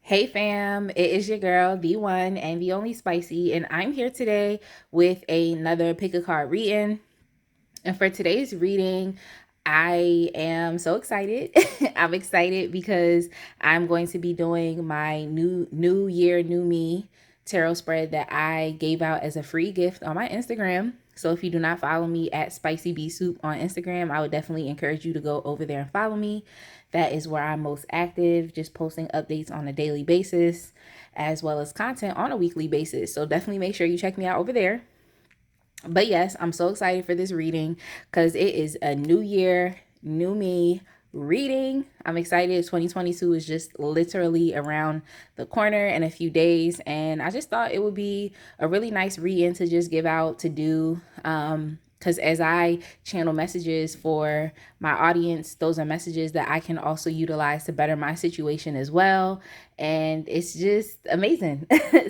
Hey fam, it is your girl, the one and the only Spicy, and I'm here today with another pick a card reading. And for today's reading, I am so excited. I'm excited because I'm going to be doing my new year, new me tarot spread that I gave out as a free gift on my Instagram. So if you do not follow me at Spicy Bee Soup on Instagram, I would definitely encourage you to go over there and follow me. That is where I'm most active, just posting updates on a daily basis as well as content on a weekly basis. So definitely make sure you check me out over there. But yes, I'm so excited for this reading because it is a new year, new me reading. I'm excited. 2022 is just literally around the corner in a few days. And I just thought it would be a really nice reading to just give out to do. Because as I channel messages for my audience, those are messages that I can also utilize to better my situation as well. And it's just amazing.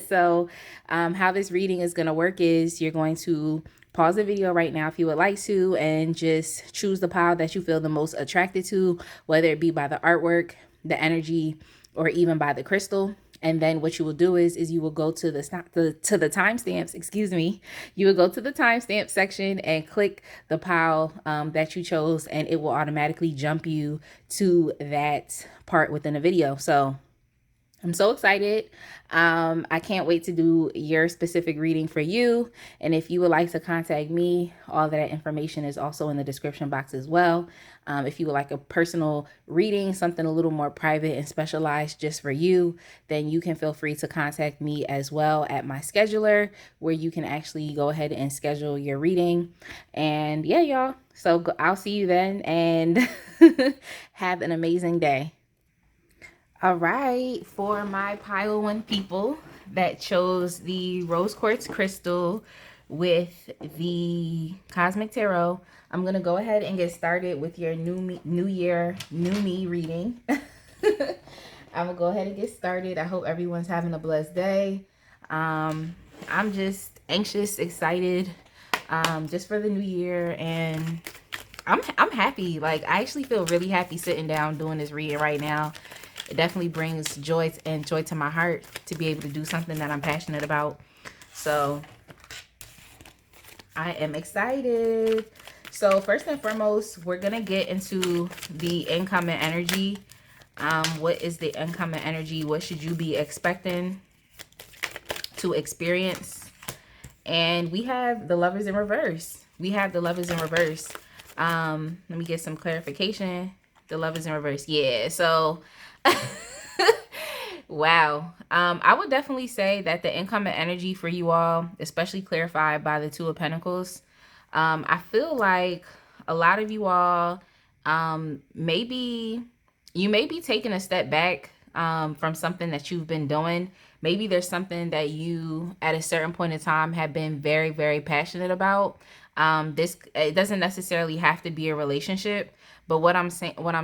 So how this reading is going to work is you're going to pause the video right now if you would like to and just choose the pile that you feel the most attracted to, whether it be by the artwork, the energy, or even by the crystal. And then what you will do is you will go to the timestamps, excuse me. You will go to the timestamp section and click the pile that you chose, and it will automatically jump you to that part within the video. So I'm so excited. I can't wait to do your specific reading for you. And if you would like to contact me, all of that information is also in the description box as well. If you would like a personal reading, something a little more private and specialized just for you, then you can feel free to contact me as well at my scheduler, where you can actually go ahead and schedule your reading. And yeah, y'all. So I'll see you then, and have an amazing day. All right, for my pile one people that chose the rose quartz crystal with the cosmic tarot, I'm gonna go ahead and get started with your new year, new me reading. I'm gonna go ahead and get started. I hope everyone's having a blessed day. I'm just anxious, excited, just for the new year, and I'm happy. Like, I actually feel really happy sitting down doing this reading right now. It definitely brings joy to my heart to be able to do something that I'm passionate about. So I am excited. So first and foremost, we're going to get into the incoming energy. What is the incoming energy? What should you be expecting to experience? And we have the Lovers in reverse. Let me get some clarification. The Lovers in reverse. Yeah, so wow. I would definitely say that the incoming energy for you all, especially clarified by the Two of Pentacles, I feel like a lot of you all, maybe you may be taking a step back from something that you've been doing. Maybe there's something that you at a certain point in time have been very, very passionate about. This, it doesn't necessarily have to be a relationship, but what I'm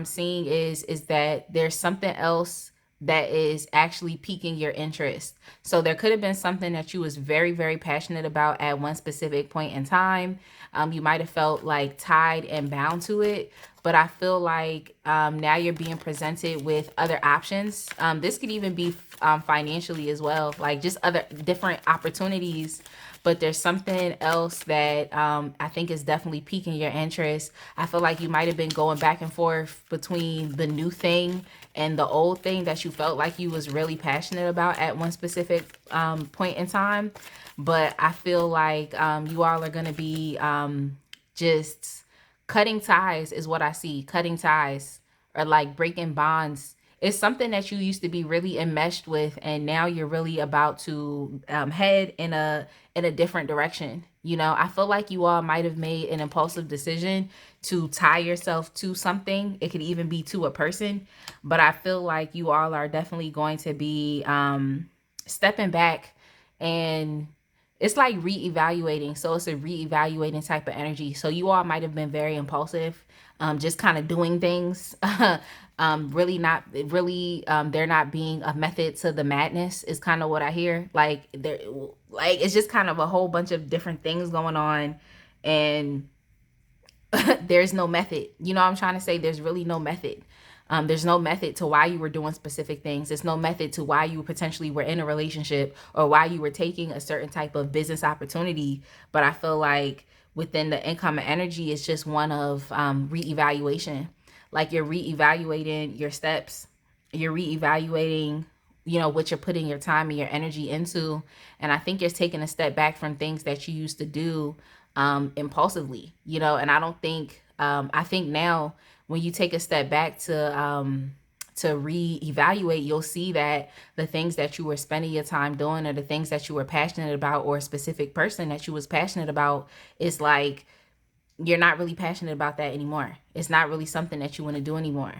seeing is that there's something else that is actually piquing your interest. So there could have been something that you was very, very passionate about at one specific point in time. You might have felt like tied and bound to it, but I feel like now you're being presented with other options. This could even be financially as well, like just other different opportunities. But there's something else that I think is definitely piquing your interest. I feel like you might have been going back and forth between the new thing and the old thing that you felt like you was really passionate about at one specific point in time. But I feel like you all are going to be just cutting ties is what I see. Cutting ties, or like breaking bonds. It's something that you used to be really enmeshed with, and now you're really about to head in a different direction. You know, I feel like you all might have made an impulsive decision to tie yourself to something. It could even be to a person, but I feel like you all are definitely going to be stepping back, and it's like reevaluating. So it's a reevaluating type of energy. So you all might have been very impulsive, just kind of doing things. Really not really, there not being a method to the madness is kind of what I hear. Like there, like it's just kind of a whole bunch of different things going on, and there's no method. You know what I'm trying to say? There's really no method. There's no method to why you were doing specific things. There's no method to why you potentially were in a relationship or why you were taking a certain type of business opportunity. But I feel like within the income and energy, it's just one of reevaluation. Like you're reevaluating your steps, you're reevaluating, what you're putting your time and your energy into. And I think you're taking a step back from things that you used to do impulsively, and I don't think, I think now when you take a step back to reevaluate, you'll see that the things that you were spending your time doing or the things that you were passionate about or a specific person that you was passionate about is like you're not really passionate about that anymore. It's not really something that you want to do anymore.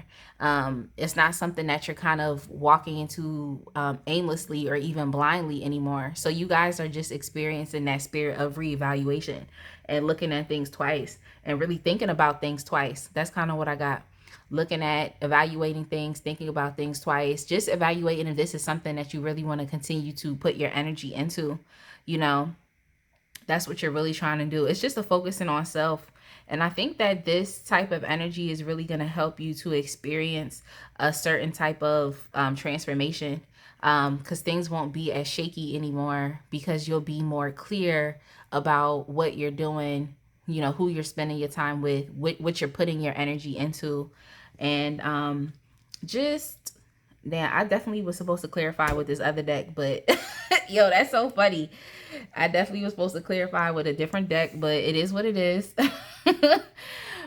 It's not something that you're kind of walking into aimlessly or even blindly anymore. So you guys are just experiencing that spirit of reevaluation and looking at things twice and really thinking about things twice. That's kind of what I got. Looking at evaluating things, thinking about things twice, just evaluating if this is something that you really want to continue to put your energy into, you know. That's what you're really trying to do. It's just a focusing on self. And I think that this type of energy is really going to help you to experience a certain type of transformation, because things won't be as shaky anymore because you'll be more clear about what you're doing, who you're spending your time with, what you're putting your energy into. And just, damn, I definitely was supposed to clarify with this other deck, but yo, that's so funny. I definitely was supposed to clarify with a different deck, but it is what it is.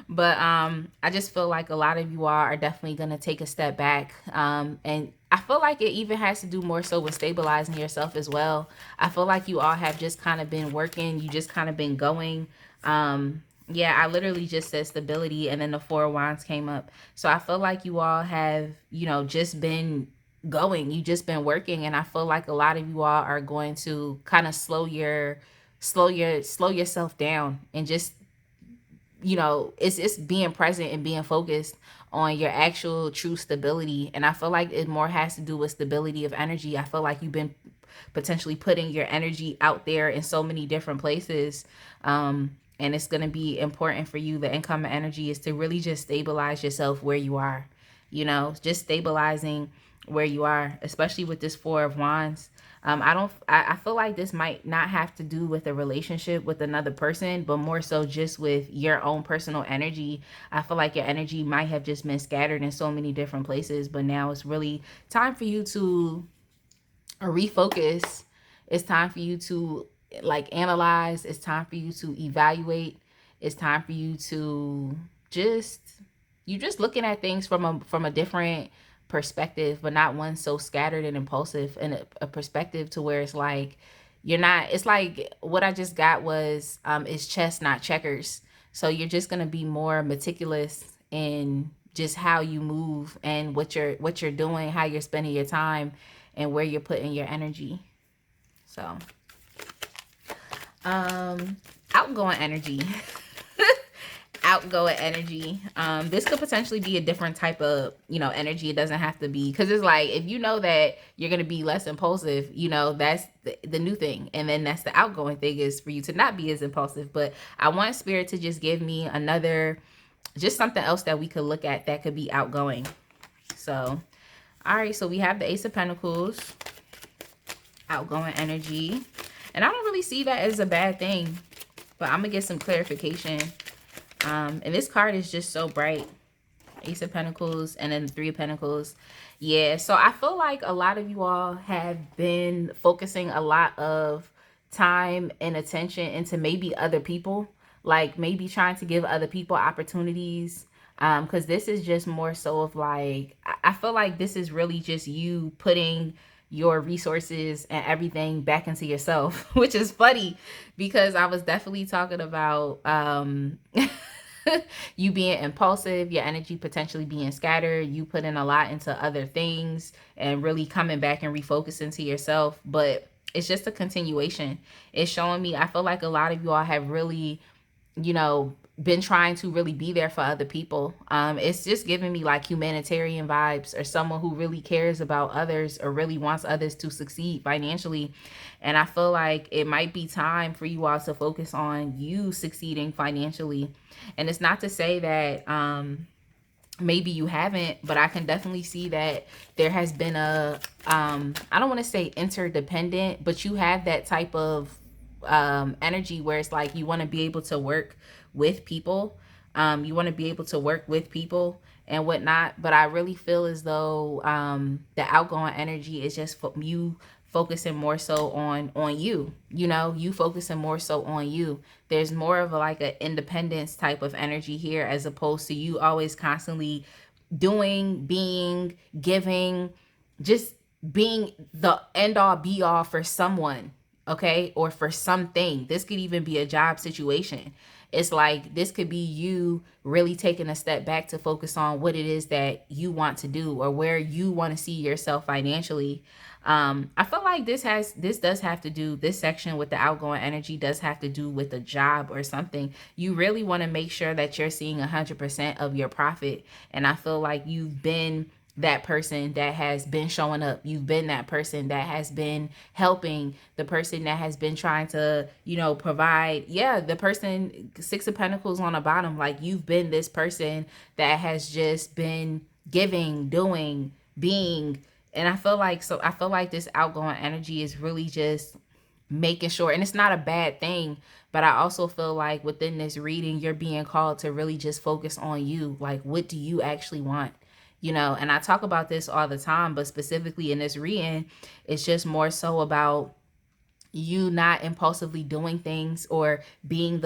But I just feel like a lot of you all are definitely going to take a step back. And I feel like it even has to do more so with stabilizing yourself as well. I feel like you all have just kind of been working. You just kind of been going. Yeah, I literally just said stability and then the Four of Wands came up. So I feel like you all have, just been going. You just been working, and I feel like a lot of you all are going to kind of slow yourself down and just, it's being present and being focused on your actual true stability. And I feel like it more has to do with stability of energy. I feel like you've been potentially putting your energy out there in so many different places. And it's going to be important for you. The income and energy is to really just stabilize yourself where you are, just stabilizing where you are, especially with this Four of Wands. I feel like this might not have to do with a relationship with another person, but more so just with your own personal energy. I feel like your energy might have just been scattered in so many different places, but now it's really time for you to refocus. It's time for you to analyze. It's time for you to evaluate. It's time for you to just looking at things from a different perspective, but not one so scattered and impulsive, and a perspective to where it's like you're not, it's like what I just got was it's chess, not checkers. So you're just going to be more meticulous in just how you move and what you're doing, how you're spending your time, and where you're putting your energy. So outgoing energy. Outgoing energy. This could potentially be a different type of, energy. It doesn't have to be, because it's like, if you know that you're going to be less impulsive, that's the new thing. And then that's the outgoing thing, is for you to not be as impulsive. But I want Spirit to just give me another, just something else that we could look at that could be outgoing. So, all right. So we have the Ace of Pentacles, outgoing energy. And I don't really see that as a bad thing, but I'm going to get some clarification. And this card is just so bright. Ace of Pentacles and then the Three of Pentacles. Yeah, so I feel like a lot of you all have been focusing a lot of time and attention into maybe other people. Like maybe trying to give other people opportunities. Because this is just more so of like, I feel like this is really just you putting your resources and everything back into yourself, which is funny because I was definitely talking about you being impulsive, your energy potentially being scattered, you putting a lot into other things and really coming back and refocusing to yourself. But it's just a continuation. It's showing me, I feel like a lot of you all have really, been trying to really be there for other people. It's just giving me like humanitarian vibes, or someone who really cares about others or really wants others to succeed financially. And I feel like it might be time for you all to focus on you succeeding financially. And it's not to say that maybe you haven't, but I can definitely see that there has been a I don't want to say interdependent, but you have that type of energy where it's like you want to be able to work with people. You want to be able to work with people and whatnot. But I really feel as though the outgoing energy is just you focusing more so on you. You know, you focusing more so on you. There's more of a, like an independence type of energy here, as opposed to you always constantly doing, being, giving, just being the end all be all for someone, okay, or for something. This could even be a job situation. It's like this could be you really taking a step back to focus on what it is that you want to do or where you want to see yourself financially. I feel like this does have to do, this section with the outgoing energy does have to do with a job or something. You really want to make sure that you're seeing 100% of your profit. And I feel like you've been that person that has been showing up. You've been that person that has been helping, the person that has been trying to, provide. Yeah, the person, Six of Pentacles on the bottom, like you've been this person that has just been giving, doing, being. And I feel like this outgoing energy is really just making sure, and it's not a bad thing, but I also feel like within this reading you're being called to really just focus on you. Like, what do you actually want? And I talk about this all the time, but specifically in this reading, it's just more so about you not impulsively doing things or being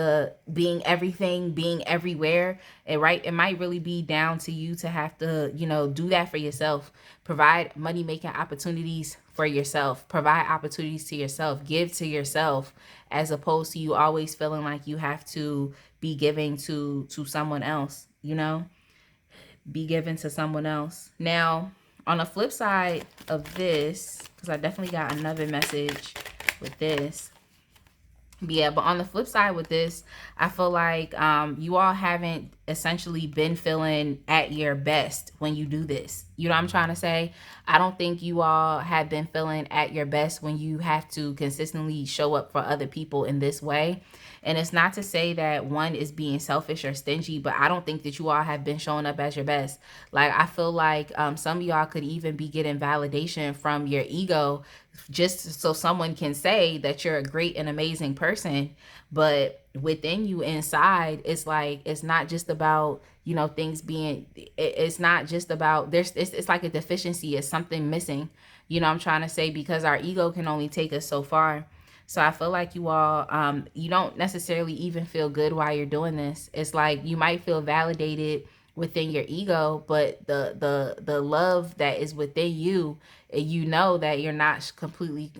everything, being everywhere. And right, it might really be down to you to have to, do that for yourself. Provide money making opportunities for yourself, provide opportunities to yourself, give to yourself, as opposed to you always feeling like you have to be giving to someone else. Be given to someone else. Now, on the flip side of this, because I definitely got another message with this. Yeah, but on the flip side with this, I feel like you all haven't essentially been feeling at your best when you do this. You know what I'm trying to say? I don't think you all have been feeling at your best when you have to consistently show up for other people in this way. And it's not to say that one is being selfish or stingy, but I don't think that you all have been showing up as your best. Like, I feel like some of y'all could even be getting validation from your ego just so someone can say that you're a great and amazing person. But within you inside, it's like, it's not just about, things being, it's not just about, it's like a deficiency, it's something missing. I'm trying to say, because our ego can only take us so far. So I feel like you all, you don't necessarily even feel good while you're doing this. It's like you might feel validated within your ego, but the love that is within you, you know that you're not completely,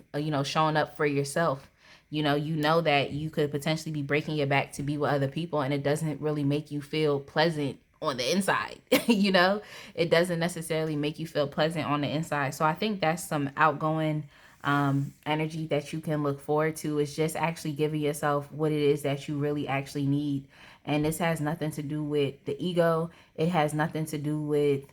showing up for yourself. You know that you could potentially be breaking your back to be with other people, and it doesn't really make you feel pleasant on the inside. It doesn't necessarily make you feel pleasant on the inside. So I think that's some outgoing energy that you can look forward to, is just actually giving yourself what it is that you really actually need. And this has nothing to do with the ego. It has nothing to do with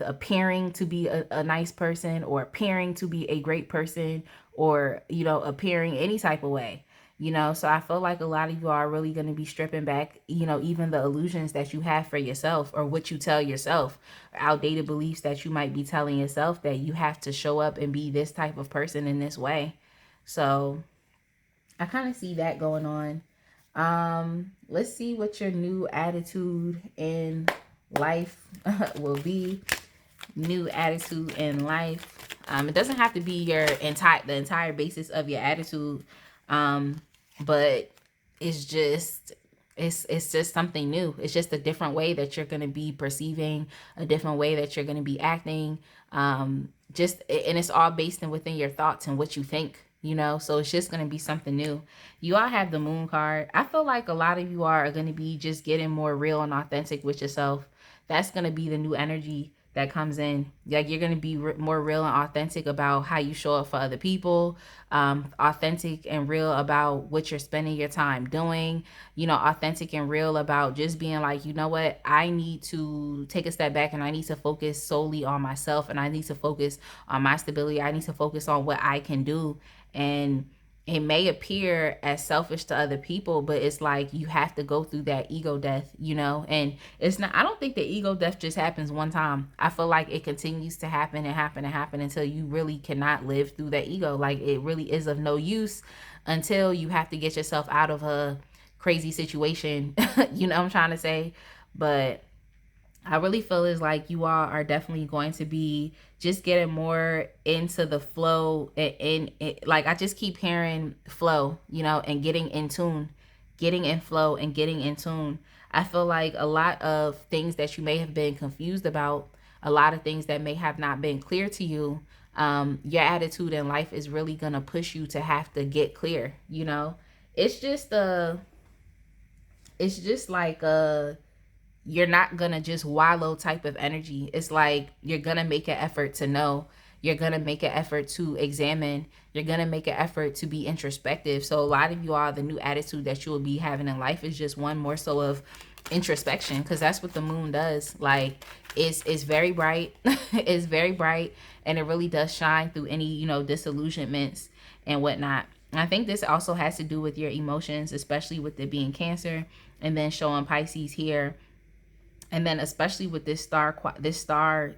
appearing to be a nice person, or appearing to be a great person, or appearing any type of way. So I feel like a lot of you are really going to be stripping back, even the illusions that you have for yourself, or what you tell yourself, outdated beliefs that you might be telling yourself, that you have to show up and be this type of person in this way. So I kind of see that going on. Let's see what your new attitude in life will be. New attitude in life. It doesn't have to be the entire basis of your attitude. But it's just something new. It's just a different way that you're going to be perceiving, a different way that you're going to be acting. And it's all based in within your thoughts and what you think. So it's just going to be something new. You all have the Moon card. I feel like a lot of you are going to be just getting more real and authentic with yourself. That's going to be the new energy that comes in. Like, you're going to be more real and authentic about how you show up for other people. Authentic and real about what you're spending your time doing. Authentic and real about just being like, you know what, I need to take a step back, and I need to focus solely on myself, and I need to focus on my stability. I need to focus on what I can do. And it may appear as selfish to other people, but it's like you have to go through that ego death, you know? And it's not, I don't think the ego death just happens one time. I feel like it continues to happen and happen and happen until you really cannot live through that ego. Like it really is of no use until you have to get yourself out of a crazy situation. You know what I'm trying to say? But I really feel is like you all are definitely going to be just getting more into the flow and like I just keep hearing flow, you know, and getting in tune, getting in flow and getting in tune. I feel like a lot of things that you may have been confused about, a lot of things that may have not been clear to you, your attitude in life is really gonna push you to have to get clear, you know. It's just it's just like you're not gonna just wallow type of energy. It's like you're gonna make an effort to know. You're gonna make an effort to examine. You're gonna make an effort to be introspective. So a lot of you all, the new attitude that you will be having in life is just one more so of introspection, because that's what the moon does. Like it's very bright. It's very bright, and it really does shine through any, you know, disillusionments and whatnot. And I think this also has to do with your emotions, especially with it being Cancer, and then showing Pisces here, and then especially with the stars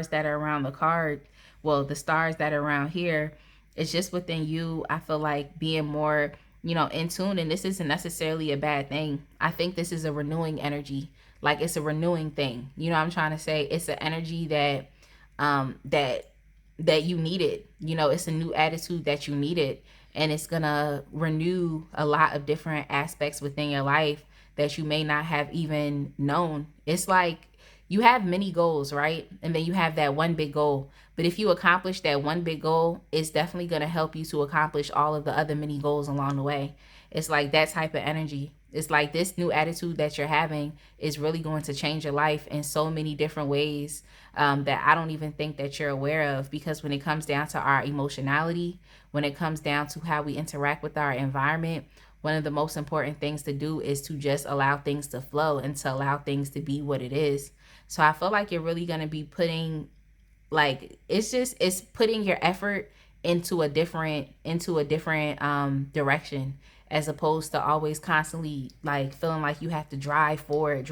that are around the card, well, the stars that are around here, it's just within you. I feel like being more, you know, in tune, and this isn't necessarily a bad thing. I think this is a renewing energy. Like it's a renewing thing, you know what I'm trying to say? It's an energy that that you needed, you know. It's a new attitude that you needed, and it's gonna renew a lot of different aspects within your life that you may not have even known. It's like you have many goals, right? And then you have that one big goal. But if you accomplish that one big goal, it's definitely going to help you to accomplish all of the other many goals along the way. It's like that type of energy. It's like this new attitude that you're having is really going to change your life in so many different ways, that I don't even think that you're aware of. Because when it comes down to our emotionality, when it comes down to how we interact with our environment, one of the most important things to do is to just allow things to flow and to allow things to be what it is. So I feel like you're really going to be putting, like, it's putting your effort into a different direction, as opposed to always constantly like feeling like you have to drive forward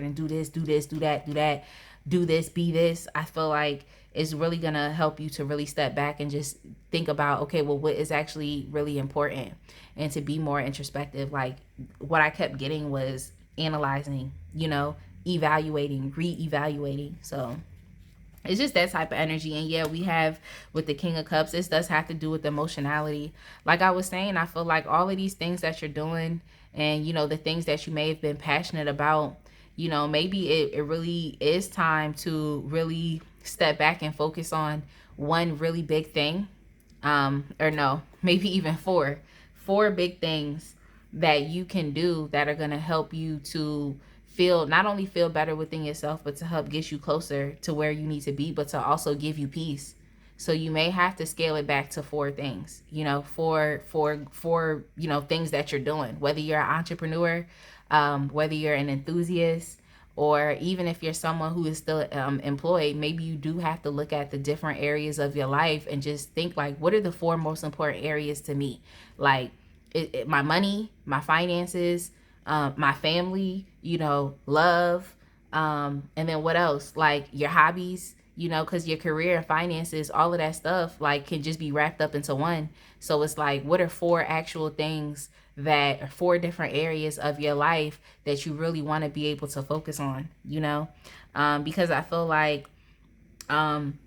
and do this, do this, do that, do that, do this, be this. I feel like it's really gonna help you to really step back and just think about, okay, well, what is actually really important, and to be more introspective. Like what I kept getting was analyzing, you know, evaluating, re-evaluating. So it's just that type of energy. And yeah, we have with the King of Cups, this does have to do with emotionality. Like I was saying, I feel like all of these things that you're doing, and you know, the things that you may have been passionate about, you know, maybe it really is time to really step back and focus on one really big thing. Or no, maybe even four big things that you can do that are going to help you to feel, not only feel better within yourself, but to help get you closer to where you need to be, but to also give you peace. So you may have to scale it back to four things, you know, four, you know, things that you're doing, whether you're an entrepreneur, whether you're an enthusiast, or even if you're someone who is still employed. Maybe you do have to look at the different areas of your life and just think like, what are the four most important areas to me? Like my money, my finances, my family, you know, love, and then what else? Like your hobbies, you know, because your career and finances, all of that stuff, like can just be wrapped up into one. So it's like, what are four actual things that are four different areas of your life that you really want to be able to focus on, you know? Because I feel like um,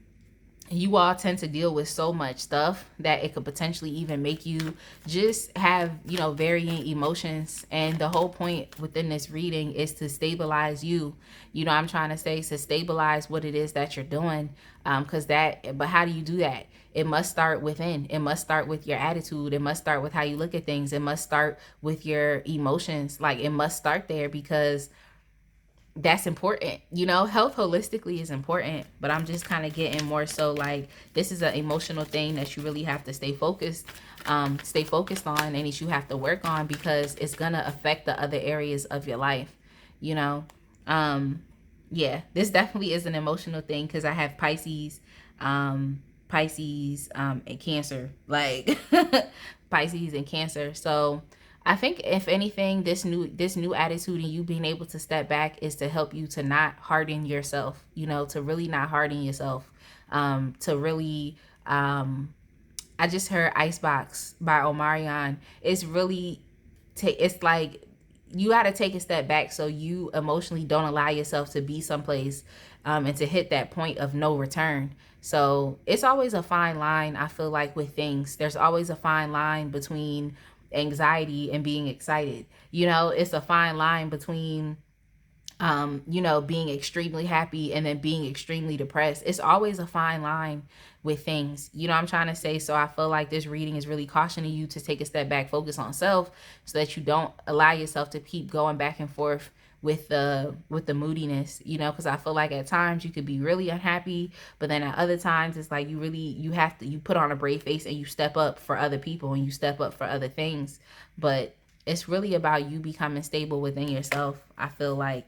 you all tend to deal with so much stuff that it could potentially even make you just have, you know, varying emotions. And the whole point within this reading is to stabilize you. You know, I'm trying to say, to stabilize what it is that you're doing. But how do you do that? It must start within. It must start with your attitude. It must start with how you look at things. It must start with your emotions. Like it must start there, because that's important. You know, health holistically is important, but I'm just kind of getting more so like this is an emotional thing that you really have to stay focused on, and that you have to work on, because it's gonna affect the other areas of your life, you know. Yeah, this definitely is an emotional thing, because I have Pisces Pisces, and Cancer, like Pisces and Cancer. So I think if anything, this new attitude and you being able to step back is to help you to not harden yourself, to really not harden yourself, to really, I just heard Icebox by Omarion. It's really, it's like you got to take a step back so you emotionally don't allow yourself to be someplace, and to hit that point of no return. So it's always a fine line, I feel like, with things. There's always a fine line between anxiety and being excited. It's a fine line between being extremely happy and then being extremely depressed. It's always a fine line with things. I'm trying to say. So I feel like this reading is really cautioning you to take a step back, focus on self, so that you don't allow yourself to keep going back and forth with the moodiness, because I feel like at times you could be really unhappy, but then at other times it's like you put on a brave face and you step up for other people and you step up for other things. But it's really about you becoming stable within yourself, I feel like.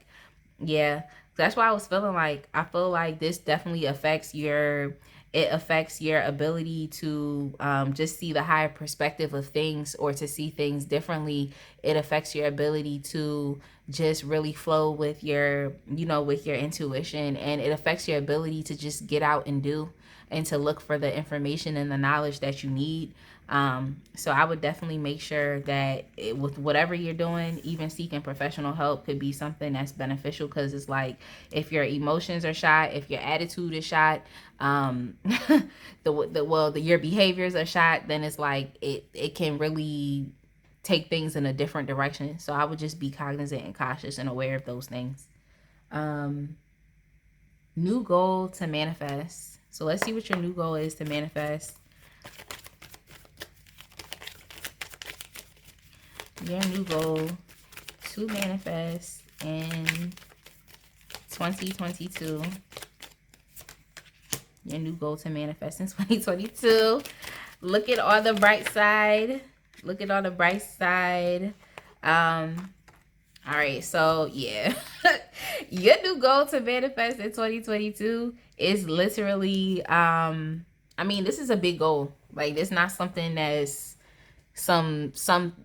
Yeah, that's why I feel like this definitely affects your ability to, just see the higher perspective of things, or to see things differently. It affects your ability to just really flow with your intuition, and it affects your ability to just get out and do, and to look for the information and the knowledge that you need. So I would definitely make sure that with whatever you're doing, even seeking professional help could be something that's beneficial, because it's like, if your emotions are shot, if your attitude is shot, your behaviors are shot, then it's like it can really take things in a different direction. So I would just be cognizant and cautious and aware of those things. Um, New goal to manifest. So let's see what your new goal is to manifest. Your new goal to manifest in 2022. Your new goal to manifest in 2022. Look at all the bright side. Look at all the bright side. All right, so yeah. Your new goal to manifest in 2022 is literally, this is a big goal. Like, it's not something that's some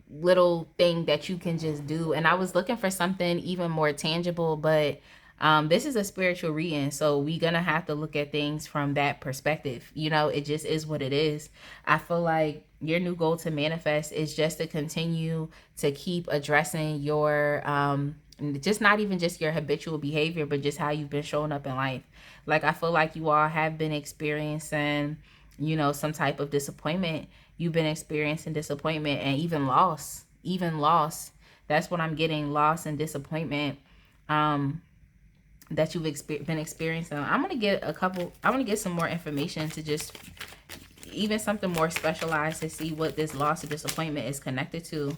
little thing that you can just do. And I was looking for something even more tangible, but this is a spiritual reading, so we gonna have to look at things from that perspective. It just is what it is. I feel like your new goal to manifest is just to continue to keep addressing your, just not even just your habitual behavior, but just how you've been showing up in life. Like, I feel like you all have been experiencing, some type of disappointment. You've been experiencing disappointment and even loss. That's what I'm getting, loss and disappointment, that you've been experiencing. I'm going to get some more information, to just even something more specialized, to see what this loss or disappointment is connected to.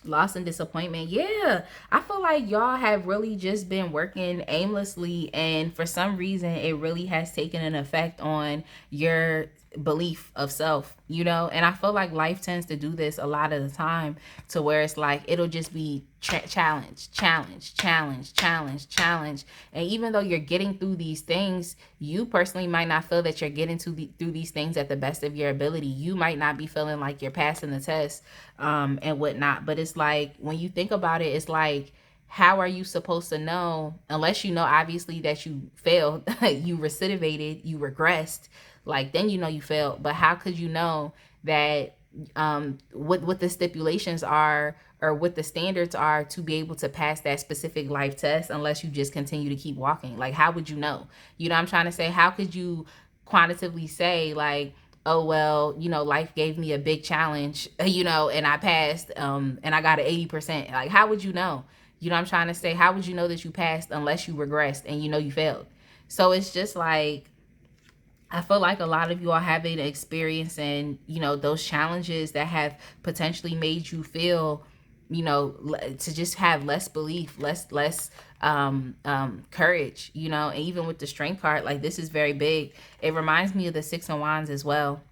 Loss and disappointment. Yeah, I feel like y'all have really just been working aimlessly, and for some reason it really has taken an effect on your belief of self, and I feel like life tends to do this a lot of the time, to where it's like it'll just be challenge, and even though you're getting through these things, you personally might not feel that you're getting through these things at the best of your ability. You might not be feeling like you're passing the test, and whatnot. But it's like, when you think about it, it's like, how are you supposed to know, unless you know obviously that you failed, you recidivated, you regressed, like, then you failed. But how could you know that, what the stipulations are, or what the standards are, to be able to pass that specific life test, unless you just continue to keep walking? Like, how would you know? I'm trying to say, how could you quantitatively say, like, oh, well, life gave me a big challenge, and I passed, and I got an 80%. Like, how would you know? I'm trying to say, how would you know that you passed unless you regressed and you failed? So it's just like, I feel like a lot of you all have been experiencing, those challenges that have potentially made you feel, to just have less belief, less courage, and even with the strength card, like, this is very big. It reminds me of the Six of Wands as well,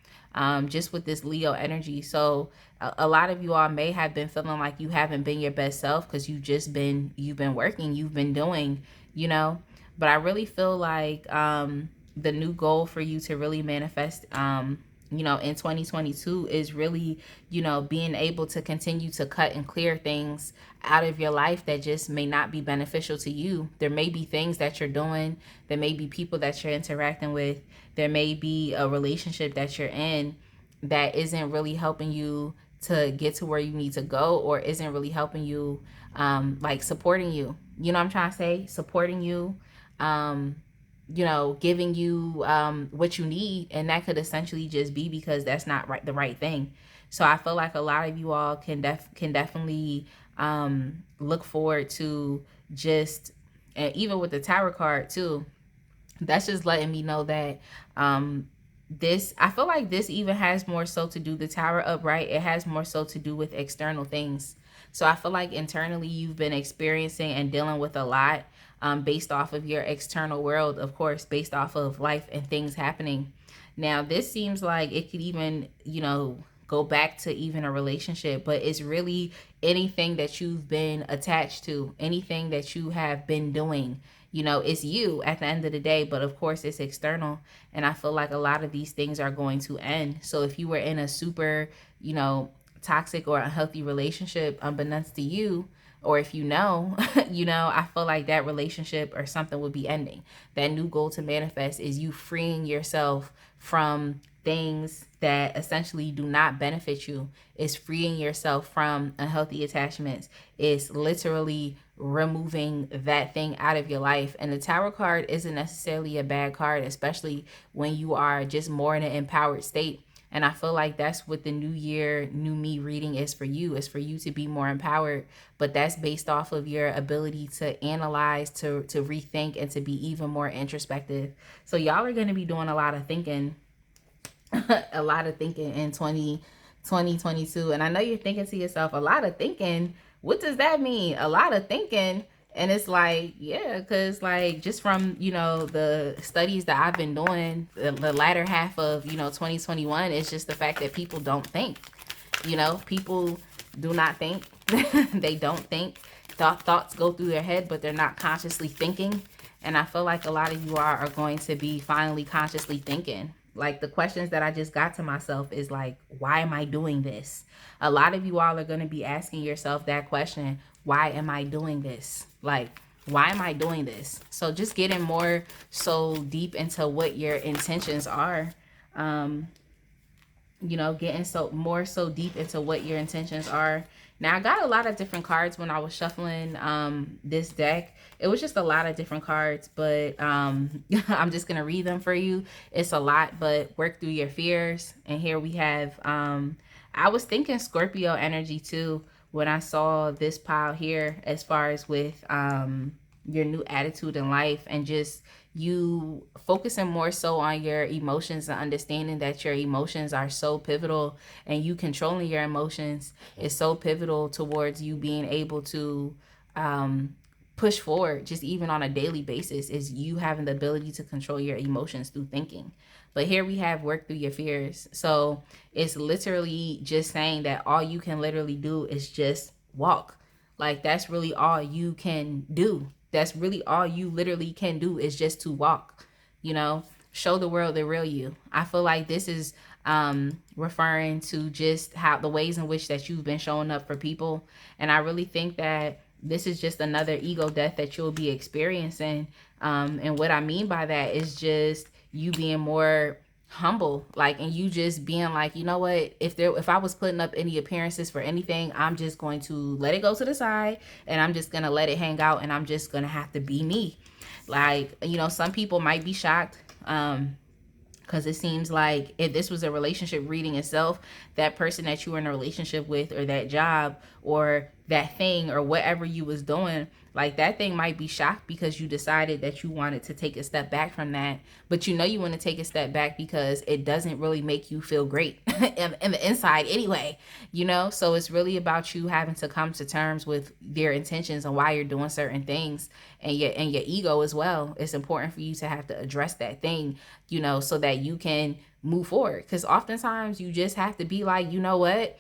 just with this Leo energy. So a lot of you all may have been feeling like you haven't been your best self, because you've been working, you've been doing, But I really feel like the new goal for you to really manifest in 2022 is really, being able to continue to cut and clear things out of your life that just may not be beneficial to you. There may be things that you're doing, there may be people that you're interacting with, there may be a relationship that you're in that isn't really helping you to get to where you need to go, or isn't really helping you, like supporting you. You know what I'm trying to say? Supporting you, um, giving you what you need, and that could essentially just be because that's not the right thing. So I feel like a lot of you all can definitely look forward to just, and even with the tarot card too, that's just letting me know that this, I feel like this even has more so to do, the tower upright, it has more so to do with external things. So I feel like internally you've been experiencing and dealing with a lot, based off of your external world, of course, based off of life and things happening. Now this seems like it could even, go back to even a relationship, but it's really anything that you've been attached to, anything that you have been doing. It's you at the end of the day, but of course it's external. And I feel like a lot of these things are going to end. So if you were in a super, toxic or unhealthy relationship, unbeknownst to you, or if I feel like that relationship or something would be ending. That new goal to manifest is you freeing yourself from things that essentially do not benefit you. It's freeing yourself from unhealthy attachments. It's literally removing that thing out of your life. And the tarot card isn't necessarily a bad card, especially when you are just more in an empowered state. And I feel like that's what the new year, new me reading is for you. Is for you to be more empowered. But that's based off of your ability to analyze, to rethink, and to be even more introspective. So y'all are going to be doing a lot of thinking, a lot of thinking in 2022. And I know you're thinking to yourself, a lot of thinking, what does that mean? A lot of thinking. And it's like, yeah, because like just from, the studies that I've been doing, the latter half of, 2021, it's just the fact that people don't think. People do not think. They don't think. Thoughts go through their head, but they're not consciously thinking. And I feel like a lot of you are going to be finally consciously thinking. Like the questions that I just got to myself is like, why am I doing this? A lot of you all are going to be asking yourself that question. Why am I doing this? Like, why am I doing this? So just getting more so deep into what your intentions are. Getting so deep into what your intentions are. Now I got a lot of different cards when I was shuffling this deck. It was just a lot of different cards, but I'm just gonna read them for you. It's a lot, but work through your fears. And here we have I was thinking Scorpio energy too when I saw this pile here, as far as with your new attitude in life, and just you focusing more so on your emotions and understanding that your emotions are so pivotal, and you controlling your emotions is so pivotal towards you being able to push forward, just even on a daily basis, is you having the ability to control your emotions through thinking. But here we have work through your fears. So it's literally just saying that all you can literally do is just walk. Like that's really all you can do. That's really all you literally can do is just to walk, show the world the real you. I feel like this is referring to just how the ways in which that you've been showing up for people. And I really think that this is just another ego death that you'll be experiencing. And what I mean by that is just you being more humble, like, and you just being like, you know what, if I was putting up any appearances for anything, I'm just going to let it go to the side, and I'm just gonna let it hang out, and I'm just gonna have to be me. Like, some people might be shocked, because it seems like if this was a relationship reading itself, that person that you were in a relationship with, or that job, or that thing, or whatever you was doing, like that thing might be shocked because you decided that you wanted to take a step back from that. But you want to take a step back because it doesn't really make you feel great in the inside anyway, So it's really about you having to come to terms with their intentions and why you're doing certain things, and your ego as well. It's important for you to have to address that thing, so that you can move forward. Because oftentimes you just have to be like, you know what?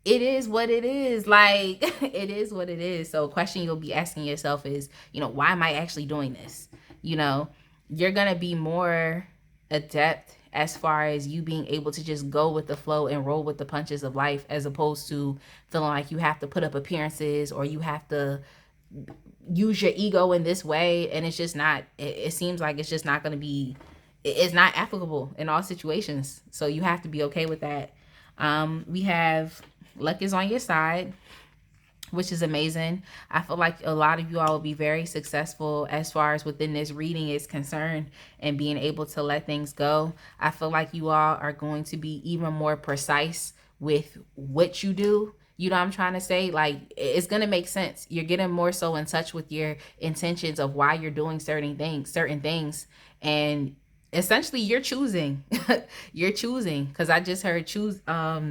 it is what it is. Like, it is what it is. So a question you'll be asking yourself is, why am I actually doing this? You know, you're going to be more adept as far as you being able to just go with the flow and roll with the punches of life, as opposed to feeling like you have to put up appearances or you have to use your ego in this way. And it's just not, it seems like it's just not going to be, it's not applicable in all situations. So you have to be okay with that. We have luck is on your side, which is amazing. I feel like a lot of you all will be very successful as far as within this reading is concerned and being able to let things go. I feel like you all are going to be even more precise with what you do. You know what I'm trying to say? Like, it's going to make sense. You're getting more so in touch with your intentions of why you're doing certain things. And essentially you're choosing. You're choosing, because I just heard choose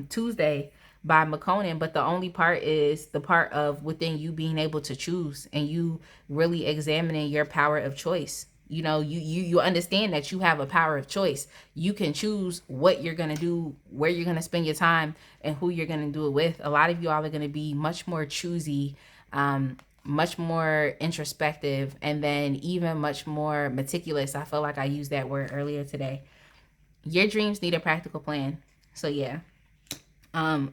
Tuesday by McConan, but the only part is the part of within you being able to choose and you really examining your power of choice. You understand that you have a power of choice. You can choose what you're going to do, where you're going to spend your time, and who you're going to do it with. A lot of you all are going to be much more choosy, much more introspective, and then even much more meticulous. I feel like I used that word earlier today. Your dreams need a practical plan. So yeah.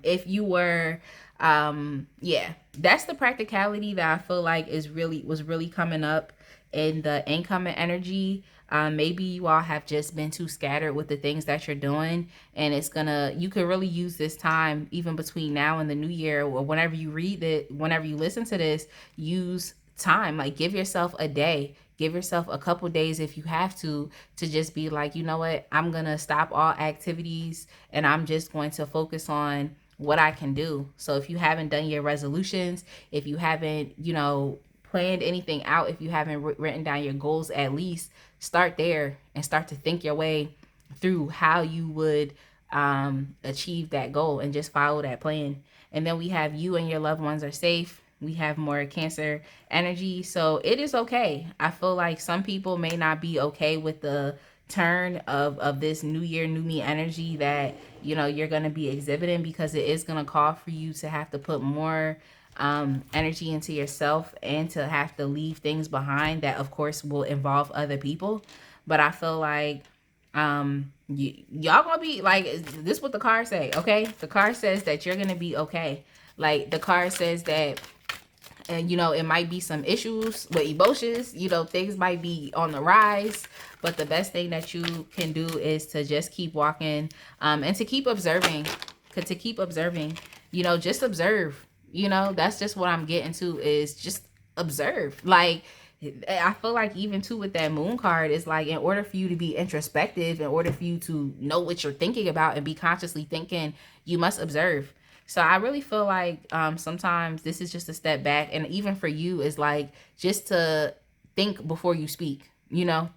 If you were, yeah, that's the practicality that I feel like was really coming up in the incoming energy. Maybe you all have just been too scattered with the things that you're doing, and you could really use this time, even between now and the new year, or whenever you whenever you listen to this, use time. Like, give yourself a day, give yourself a couple days if you have to just be like, you know what, I'm gonna stop all activities and I'm just going to focus on what I can do. So if you haven't done your resolutions, if you haven't planned anything out, if you haven't written down your goals, at least start there and start to think your way through how you would achieve that goal and just follow that plan. And then we have you and your loved ones are safe. We have more Cancer energy. So it is okay. I feel like some people may not be okay with the turn of this new year, new me energy that, you're going to be exhibiting, because it is going to call for you to have to put more energy into yourself and to have to leave things behind that, of course, will involve other people. But I feel like y'all gonna be like, this is what the card say, okay? The card says that you're gonna be okay. Like, the card says that, and it might be some issues with emotions, things might be on the rise, but the best thing that you can do is to just keep walking, and to keep observing, just observe. That's just what I'm getting to, is just observe. Like, I feel like even too with that moon card, is like, in order for you to be introspective, in order for you to know what you're thinking about and be consciously thinking, you must observe. So I really feel like sometimes this is just a step back. And even for you, is like, just to think before you speak,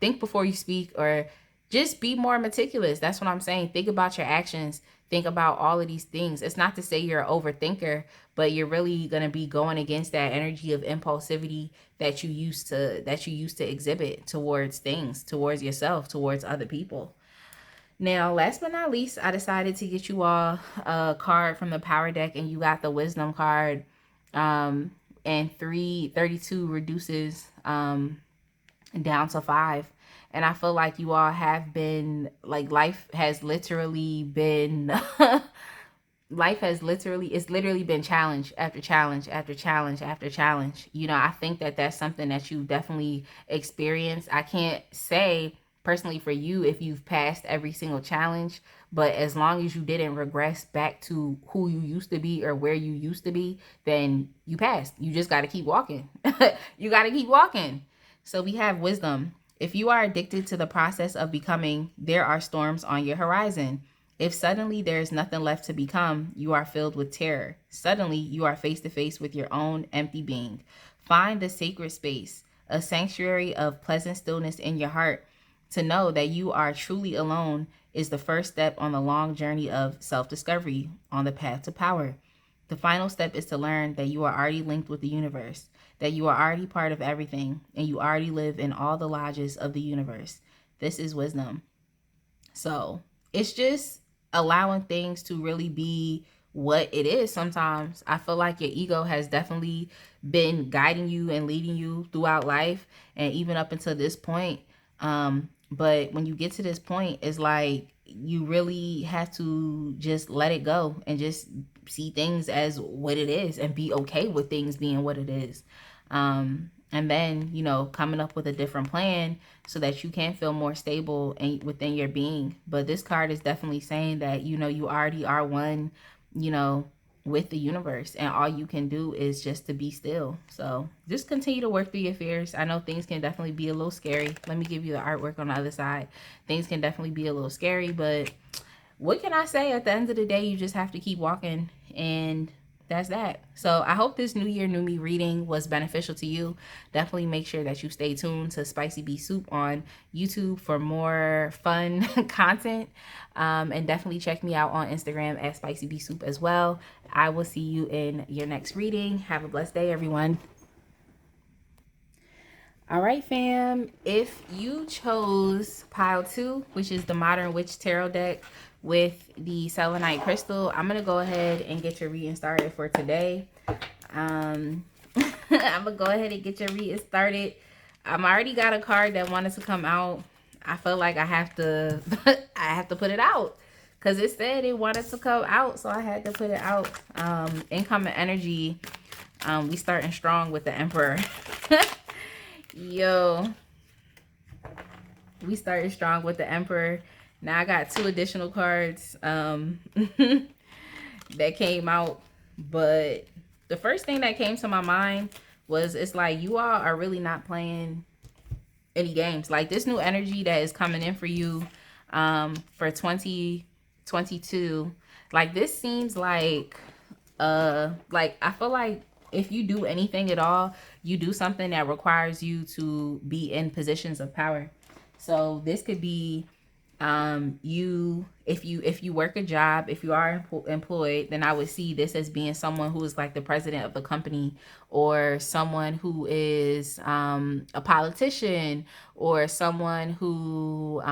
think before you speak, or just be more meticulous. That's what I'm saying. Think about your actions. Think about all of these things. It's not to say you're an overthinker, but you're really going to be going against that energy of impulsivity that you used to exhibit towards things, towards yourself, towards other people. Now, last but not least, I decided to get you all a card from the power deck, and you got the wisdom card. And 332 reduces down to 5. And I feel like you all have been, like, life has literally been it's literally been challenge after challenge after challenge after challenge. I think that that's something that you definitely experienced. I can't say personally for you if you've passed every single challenge, but as long as you didn't regress back to who you used to be or where you used to be, then you passed. You just got to keep walking. You got to keep walking. So we have wisdom. If you are addicted to the process of becoming, there are storms on your horizon. If suddenly there is nothing left to become, you are filled with terror. Suddenly, you are face to face with your own empty being. Find a sacred space, a sanctuary of pleasant stillness in your heart. To know that you are truly alone is the first step on the long journey of self-discovery on the path to power. The final step is to learn that you are already linked with the universe, that you are already part of everything, and you already live in all the lodges of the universe. This is wisdom. So it's just allowing things to really be what it is. Sometimes I feel like your ego has definitely been guiding you and leading you throughout life and even up until this point. But when you get to this point, it's like you really have to just let it go and just see things as what it is and be okay with things being what it is. And then, you know, coming up with a different plan so that you can feel more stable and within your being. But this card is definitely saying that, you know, you already are one, you know, with the universe, and all you can do is just to be still. So just continue to work through your fears. I know things can definitely be a little scary. Let me give you the artwork on the other side. Things can definitely be a little scary, but what can I say? At the end of the day, you just have to keep walking, and that's that. So I hope this New Year, New Me reading was beneficial to you. Definitely make sure that you stay tuned to Spicy Bee Soup on YouTube for more fun content. And definitely check me out on Instagram at Spicy Bee Soup as well. I will see you in your next reading. Have a blessed day, everyone. All right, fam. If you chose pile 2, which is the Modern Witch Tarot deck with the selenite crystal, I'm going to go ahead and get your reading started for today. I'm going to go ahead and get your reading started. I already got a card that wanted to come out. I feel like I have to I have to put it out because it said it wanted to come out, so I had to put it out. Incoming energy. We starting strong with the Emperor. Yo, we started strong with the Emperor. Now I got 2 additional cards that came out, but the first thing that came to my mind was, it's like you all are really not playing any games. Like this new energy that is coming in for you for 2022, like this seems like I feel like if you do anything at all, you do something that requires you to be in positions of power. So this could be you, if you work a job, if you are employed, then I would see this as being someone who is like the president of the company, or someone who is a politician, or someone who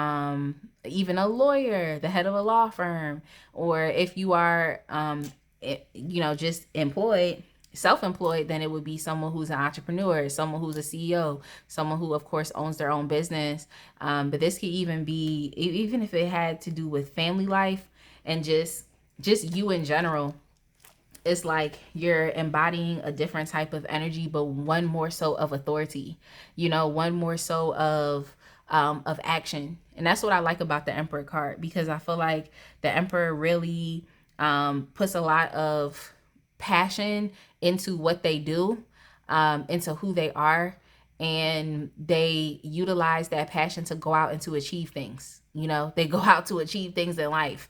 even a lawyer, the head of a law firm. Or if you are you know, just employed, self-employed, then it would be someone who's an entrepreneur, someone who's a CEO, someone who of course owns their own business. But this could even be, even if it had to do with family life and just you in general, it's like you're embodying a different type of energy, but one more so of authority, you know, one more so of action. And that's what I like about the Emperor card, because I feel like the Emperor really puts a lot of passion into what they do, into who they are, and they utilize that passion to go out and to achieve things. You know, they go out to achieve things in life.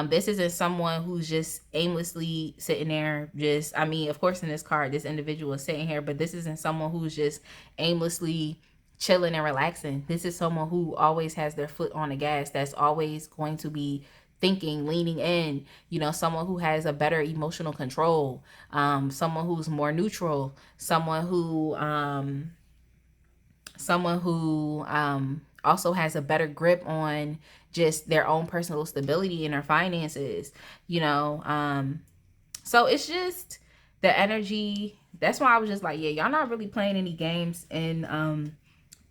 This isn't someone who's just aimlessly sitting there. Just, I mean, of course, in this card, this individual is sitting here, but this isn't someone who's just aimlessly chilling and relaxing. This is someone who always has their foot on the gas, that's always going to be thinking, leaning in, you know, someone who has a better emotional control, someone who's more neutral, someone who also has a better grip on just their own personal stability and their finances, you know. So it's just the energy. That's why I was just like, yeah, y'all not really playing any games. And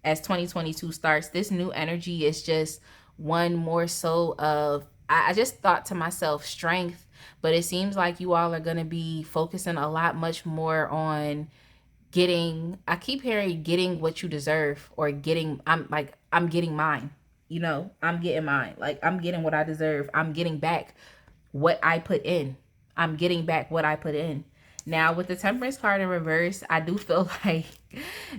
as 2022 starts, this new energy is just one more so of, I just thought to myself, strength. But it seems like you all are going to be focusing a lot much more on getting, I keep hearing getting what you deserve, or getting, I'm getting mine, you know, I'm getting mine. Like I'm getting what I deserve. I'm getting back what I put in. I'm getting back what I put in. Now with the Temperance card in reverse, I do feel like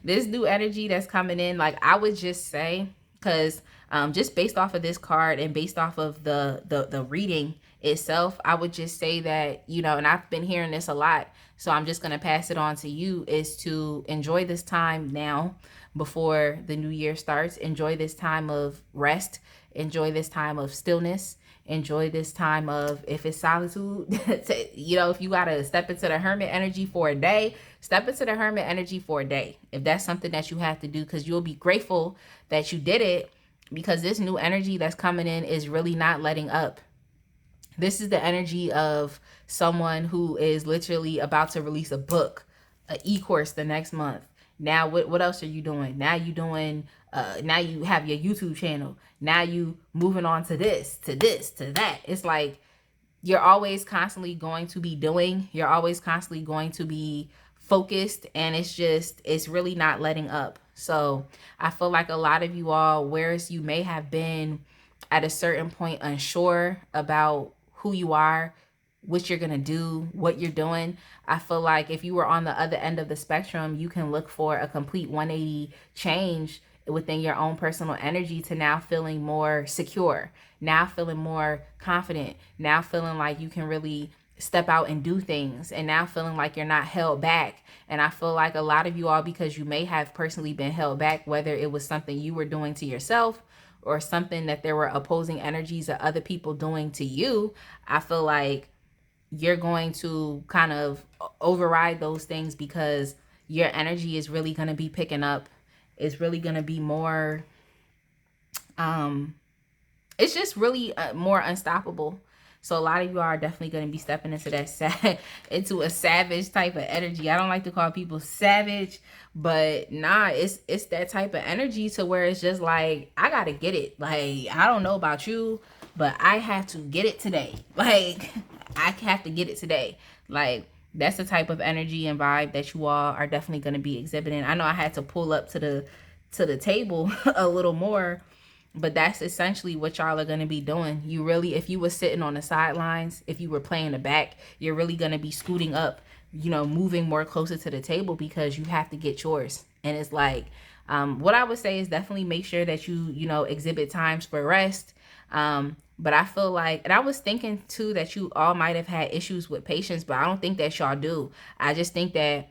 this new energy that's coming in, like I would just say, because just based off of this card and based off of the reading itself, I would just say that, you know, and I've been hearing this a lot, so I'm just going to pass it on to you, is to enjoy this time now before the new year starts. Enjoy this time of rest. Enjoy this time of stillness. Enjoy this time of, if it's solitude, you know, if you got to step into the hermit energy for a day, step into the hermit energy for a day. If that's something that you have to do, because you'll be grateful that you did it, because this new energy that's coming in is really not letting up. This is the energy of someone who is literally about to release a book, an e-course the next month. Now what else are you doing? Now you doing now you have your YouTube channel. Now you moving on to this, to this, to that. It's like you're always constantly going to be doing, you're always constantly going to be focused, and it's really not letting up. So I feel like a lot of you all, whereas you may have been at a certain point unsure about who you are, what you're going to do, what you're doing, I feel like if you were on the other end of the spectrum, you can look for a complete 180 change within your own personal energy to now feeling more secure, now feeling more confident, now feeling like you can really step out and do things, and now feeling like you're not held back. And I feel like a lot of you all, because you may have personally been held back, whether it was something you were doing to yourself or something that there were opposing energies of other people doing to you, I feel like you're going to kind of override those things, because your energy is really going to be picking up. It's really going to be more it's just really more unstoppable. So a lot of you are definitely going to be stepping into that into a savage type of energy. I don't like to call people savage, but nah, it's that type of energy to where it's just like, I gotta get it. Like, I don't know about you, but I have to get it today. Like, I have to get it today. Like, that's the type of energy and vibe that you all are definitely going to be exhibiting. I know I had to pull up to the table a little more, but that's essentially what y'all are going to be doing. You really, if you were sitting on the sidelines, if you were playing the back, you're really going to be scooting up, moving more closer to the table, because you have to get yours. And it's like, what I would say is definitely make sure that you exhibit times for rest. But I feel like, and I was thinking too that you all might have had issues with patience, but I don't think that y'all do. I just think that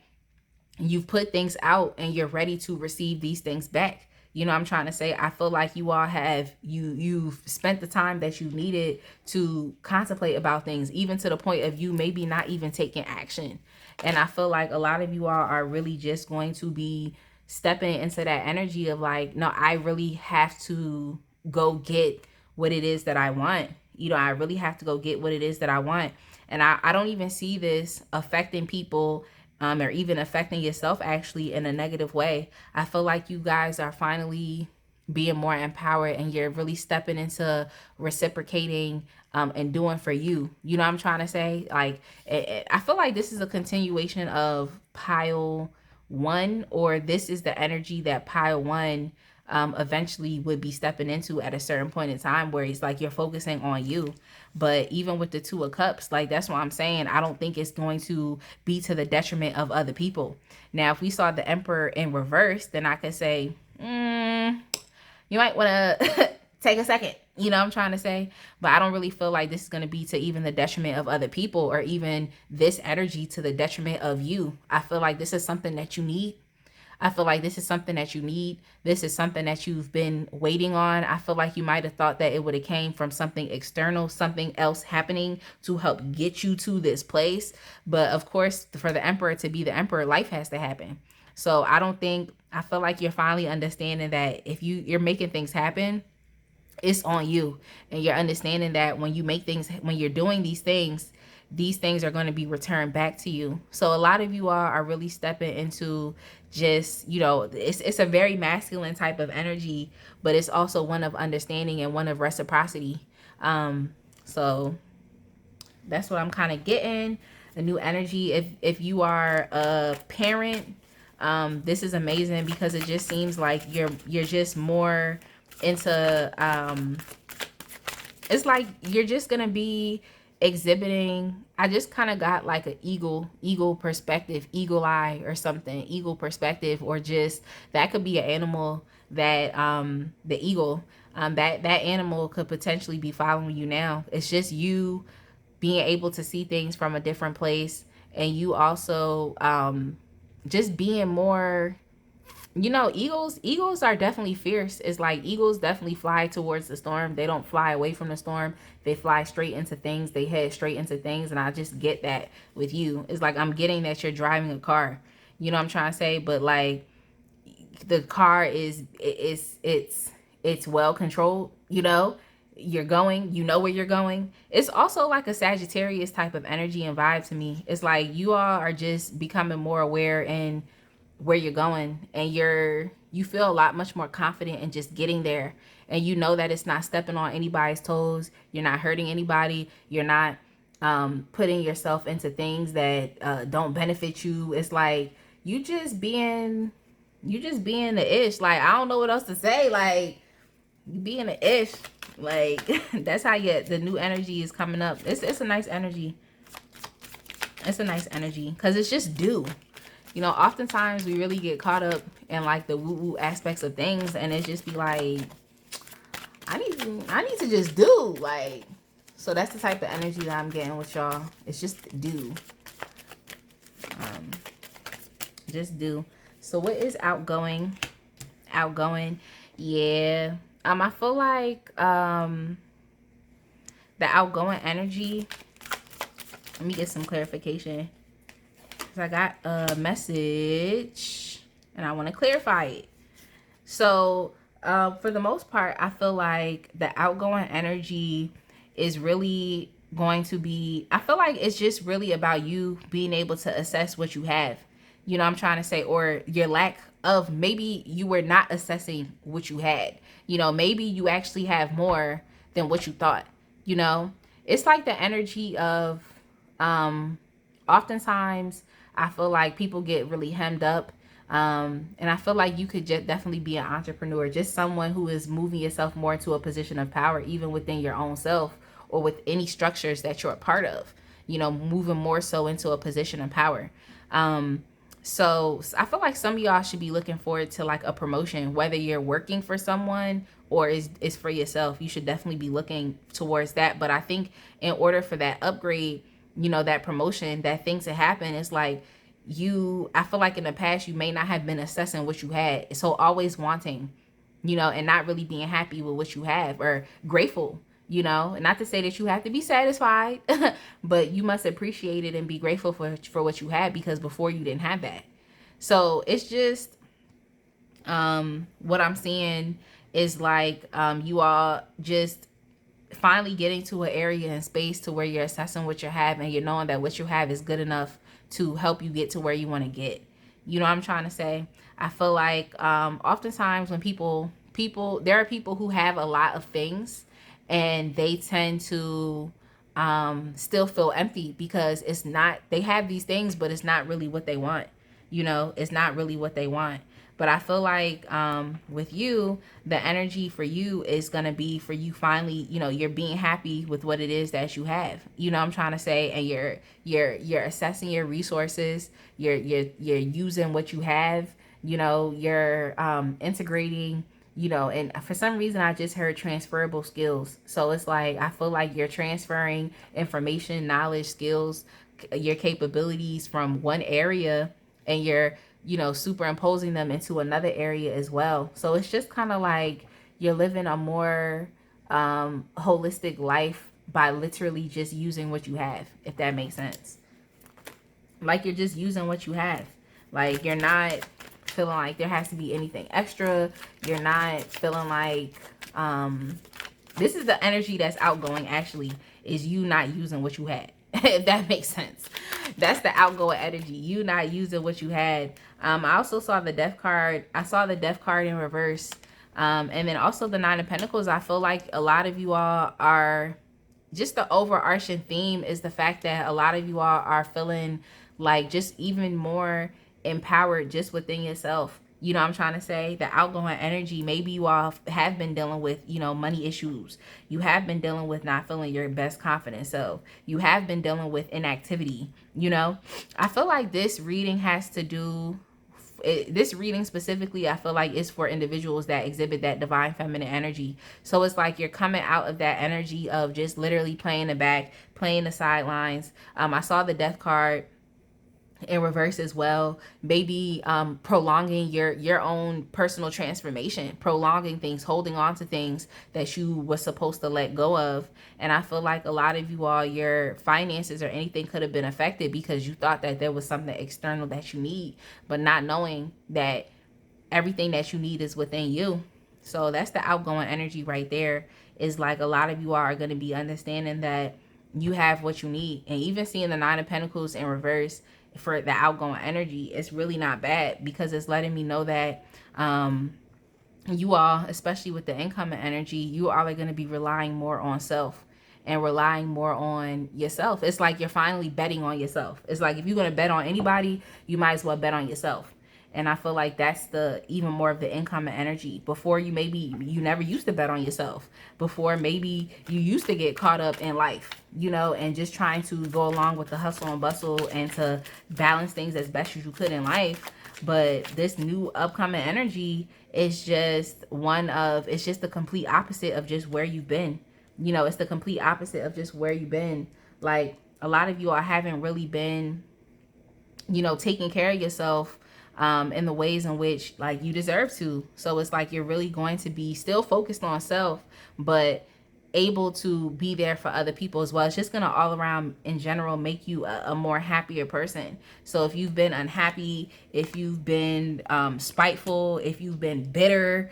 you've put things out and you're ready to receive these things back. I'm trying to say, I feel like you all have, you've spent the time that you needed to contemplate about things, even to the point of you maybe not even taking action. And I feel like a lot of you all are really just going to be stepping into that energy of like, no, I really have to go get what it is that I want. I really have to go get what it is that I want. And I don't even see this affecting people, or even affecting yourself actually in a negative way. I feel like you guys are finally being more empowered, and you're really stepping into reciprocating, and doing for you. You know what I'm trying to say? Like, I feel like this is a continuation of pile one, or this is the energy that pile one eventually would be stepping into at a certain point in time, where it's like you're focusing on you. But even with the Two of Cups, like, that's what I'm saying, I don't think it's going to be to the detriment of other people. Now, if we saw the Emperor in reverse, then I could say, you might want to take a second. You know what I'm trying to say? But I don't really feel like this is going to be to even the detriment of other people, or even this energy to the detriment of you. I feel like this is something that you need. I feel like this is something that you need. This is something that you've been waiting on. I feel like you might have thought that it would have came from something external, something else happening to help get you to this place. But of course, for the Emperor to be the Emperor, life has to happen. So I feel like you're finally understanding that if you're making things happen, it's on you. And you're understanding that when you're doing these things are going to be returned back to you. So a lot of you are really stepping into just, it's a very masculine type of energy, but it's also one of understanding and one of reciprocity. So that's what I'm kind of getting. A new energy. If you are a parent, this is amazing, because it just seems like you're just more into, it's like you're just gonna be exhibiting. I just kind of got like an eagle perspective, eagle eye or something, eagle perspective, or just that could be an animal that the eagle, that animal could potentially be following you now. It's just you being able to see things from a different place, and you also just being more, eagles are definitely fierce. It's like eagles definitely fly towards the storm. They don't fly away from the storm. They fly straight into things. They head straight into things. And I just get that with you. It's like I'm getting that you're driving a car. You know what I'm trying to say? But like, the car it's well controlled, you're going, you know where you're going. It's also like a Sagittarius type of energy and vibe to me. It's like you all are just becoming more aware in where you're going, and you feel a lot much more confident in just getting there, and you know that it's not stepping on anybody's toes, you're not hurting anybody, you're not putting yourself into things that don't benefit you. It's like you just being the ish. Like, I don't know what else to say. Like, you being the ish. Like, that's how the new energy is coming up. It's a nice energy. It's a nice energy because it's just due. You know, oftentimes we really get caught up in like the woo-woo aspects of things, and it just be like, I need to just do, like. So that's the type of energy that I'm getting with y'all. It's just do. Just do. So what is outgoing? Outgoing. Yeah. I feel like the outgoing energy. Let me get some clarification. I got a message and I want to clarify it. So for the most part, I feel like the outgoing energy is really going to be, I feel like it's just really about you being able to assess what you have. You know what I'm trying to say? Or your lack of, maybe you were not assessing what you had. You know, maybe you actually have more than what you thought. You know, it's like the energy of oftentimes I feel like people get really hemmed up. And I feel like you could just definitely be an entrepreneur, just someone who is moving yourself more into a position of power, even within your own self or with any structures that you're a part of, you know, moving more so into a position of power. So I feel like some of y'all should be looking forward to like a promotion, whether you're working for someone or is for yourself. You should definitely be looking towards that. But I think in order for that upgrade, you know, that promotion, that thing to happen, it's like I feel like in the past you may not have been assessing what you had. So always wanting, you know, and not really being happy with what you have or grateful, you know. And not to say that you have to be satisfied, but you must appreciate it and be grateful for what you had, because before you didn't have that. So it's just what I'm seeing is like you all just finally getting to an area and space to where you're assessing what you have, and you're knowing that what you have is good enough to help you get to where you want to get. You know what I'm trying to say? I feel like oftentimes when people there are people who have a lot of things and they tend to still feel empty because it's not, they have these things but it's not really what they want. You know, it's not really what they want. But I feel like with you, the energy for you is going to be for you finally, you know, you're being happy with what it is that you have. You know what I'm trying to say? And you're assessing your resources. You're using what you have. You know, you're integrating, you know, and for some reason I just heard transferable skills. So it's like I feel like you're transferring information, knowledge, skills, your capabilities from one area, and you're, you know, superimposing them into another area as well. So it's just kind of like you're living a more holistic life by literally just using what you have, if that makes sense. Like you're just using what you have. Like you're not feeling like there has to be anything extra. You're not feeling like this is the energy that's outgoing, actually, is you not using what you had. If that makes sense. That's the outgoing energy. You not using what you had. I also saw the death card. I saw the death card in reverse. And then also the Nine of Pentacles. I feel like a lot of you all are, just the overarching theme is the fact that a lot of you all are feeling like just even more empowered just within yourself. You know what I'm trying to say? The outgoing energy, maybe you all have been dealing with, you know, money issues. You have been dealing with not feeling your best confidence self. You have been dealing with inactivity, you know. I feel like this reading has to do, this reading specifically, I feel like is for individuals that exhibit that divine feminine energy. So it's like you're coming out of that energy of just literally playing the back, playing the sidelines. I saw the death card in reverse as well. Maybe prolonging your own personal transformation, prolonging things, holding on to things that you were supposed to let go of. And I feel like a lot of you all, your finances or anything could have been affected because you thought that there was something external that you need, but not knowing that everything that you need is within you. So that's the outgoing energy right there. Is like a lot of you are going to be understanding that you have what you need. And even seeing the Nine of Pentacles in reverse for the outgoing energy, it's really not bad, because it's letting me know that you all, especially with the incoming energy, you all are going to be relying more on self and relying more on yourself. It's like you're finally betting on yourself. It's like if you're going to bet on anybody, you might as well bet on yourself. And I feel like that's the even more of the incoming energy. Before, you never used to bet on yourself. Before, maybe you used to get caught up in life, and just trying to go along with the hustle and bustle and to balance things as best as you could in life. But this new upcoming energy is just it's just the complete opposite of just where you've been. It's the complete opposite of just where you've been. Like, a lot of you all haven't really been, taking care of yourself in the ways in which, like, you deserve to. So it's like you're really going to be still focused on self, but able to be there for other people as well. It's just going to all around in general make you a more happier person. So if you've been unhappy, if you've been spiteful, if you've been bitter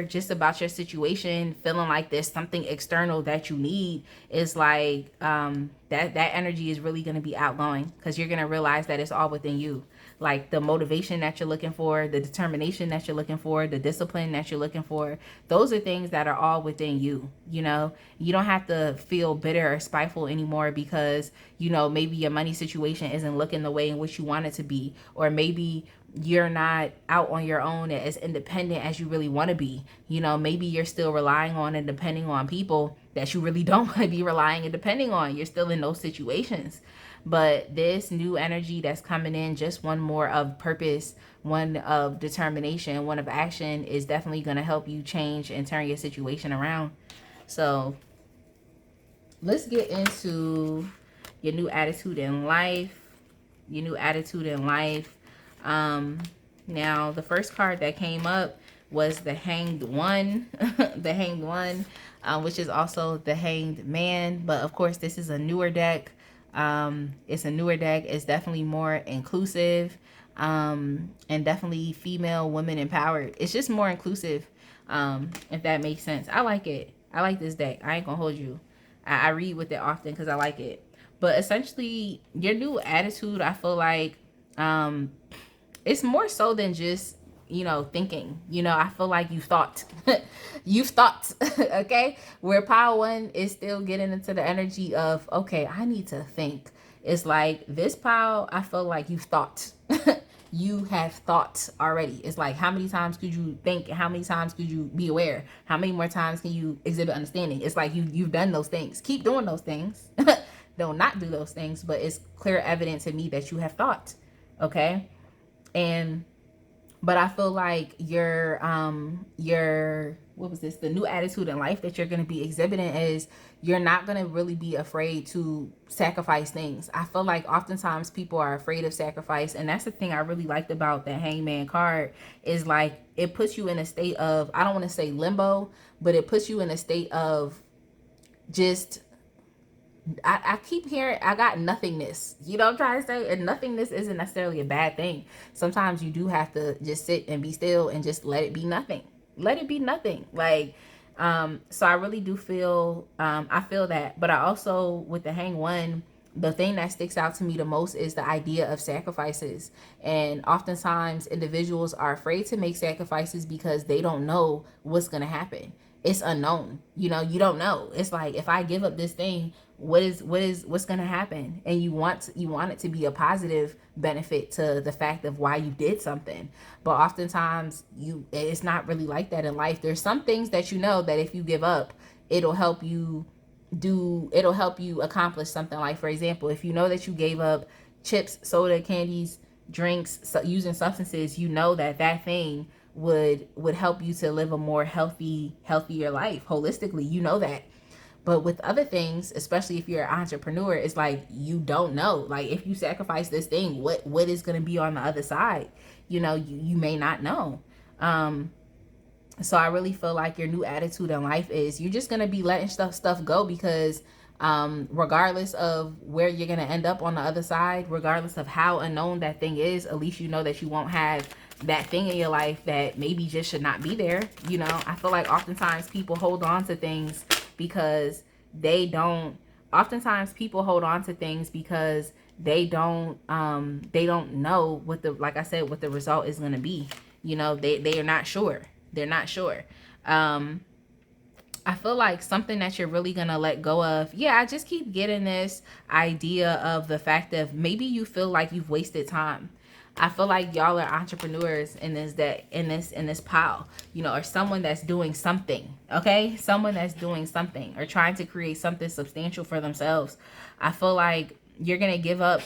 just about your situation, feeling like there's something external that you need, is like that energy is really going to be outgoing, because you're going to realize that it's all within you. Like, the motivation that you're looking for, the determination that you're looking for, the discipline that you're looking for, those are things that are all within you. You don't have to feel bitter or spiteful anymore because, maybe your money situation isn't looking the way in which you want it to be, or maybe you're not out on your own as independent as you really want to be. Maybe you're still relying on and depending on people that you really don't want to be relying and depending on. You're still in those situations. But this new energy that's coming in, just one more of purpose, one of determination, one of action, is definitely going to help you change and turn your situation around. So let's get into your new attitude in life. Your new attitude in life. Now, the first card that came up was the Hanged One. The Hanged One, which is also the Hanged Man. But of course, this is a newer deck. It's a newer deck. It's definitely more inclusive, and definitely female, women empowered. It's just more inclusive, if that makes sense. I like it. I like this deck. I ain't gonna hold you. I read with it often because I like it. But essentially, your new attitude, I feel like, it's more so than just, thinking. I feel like you thought. You've thought. Okay? Where Power One is still getting into the energy of, okay, I need to think. It's like this Power, I feel like you've thought. You have thought already. It's like, how many times could you think? How many times could you be aware? How many more times can you exhibit understanding? It's like you've done those things. Keep doing those things. Don't not do those things, but it's clear evidence to me that you have thought. Okay? But I feel like your what was this? The new attitude in life that you're going to be exhibiting is you're not going to really be afraid to sacrifice things. I feel like oftentimes people are afraid of sacrifice, and that's the thing I really liked about the Hangman card, is like it puts you in a state of, I don't want to say limbo, but it puts you in a state of just, I keep hearing, I got nothingness. You know what I'm trying to say? And nothingness isn't necessarily a bad thing. Sometimes you do have to just sit and be still and just let it be nothing. Let it be nothing. Like, so I really do feel, I feel that. But I also, with the Hang One, the thing that sticks out to me the most is the idea of sacrifices. And oftentimes individuals are afraid to make sacrifices because they don't know what's going to happen. It's unknown. You don't know. It's like, if I give up this thing, what's going to happen? And you want it to be a positive benefit to the fact of why you did something. But oftentimes it's not really like that in life. There's some things that that if you give up, it'll help you accomplish something. Like, for example, if you know that you gave up chips, soda, candies, drinks, using substances, that thing would help you to live a more healthier life holistically, that. But with other things, especially if you're an entrepreneur, it's like you don't know. Like, if you sacrifice this thing, what is going to be on the other side? You may not know. So I really feel like your new attitude in life is you're just going to be letting stuff go, because regardless of where you're going to end up on the other side, regardless of how unknown that thing is, at least you know that you won't have that thing in your life that maybe just should not be there. You know, I feel like oftentimes people hold on to things because oftentimes people hold on to things because they don't know what the, like I said, what the result is going to be. You know, they are not sure. They're not sure. I feel like something that you're really going to let go of. Yeah, I just keep getting this idea of the fact that maybe you feel like you've wasted time. I feel like y'all are entrepreneurs in this pile, you know, or someone that's doing something, okay? Someone that's doing something or trying to create something substantial for themselves. I feel like you're going to give up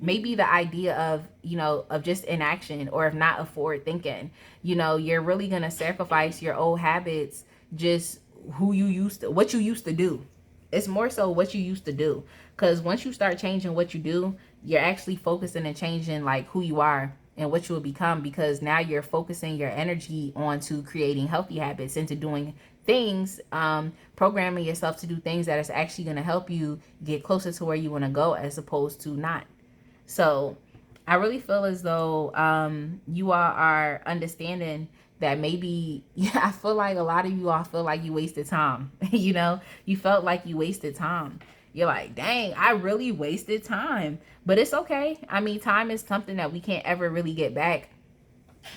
maybe the idea of, you know, of just inaction or of not of forward thinking. You know, you're really going to sacrifice your old habits, just what you used to do. It's more so what you used to do. Because once you start changing what you do, you're actually focusing and changing like who you are and what you will become, because now you're focusing your energy onto creating healthy habits, into doing things, programming yourself to do things that is actually going to help you get closer to where you want to go, as opposed to not. So I really feel as though you all are understanding that maybe, yeah, I feel like a lot of you all feel like you wasted time. You know, you felt like you wasted time. You're like, dang, I really wasted time. But it's okay. I mean, time is something that we can't ever really get back.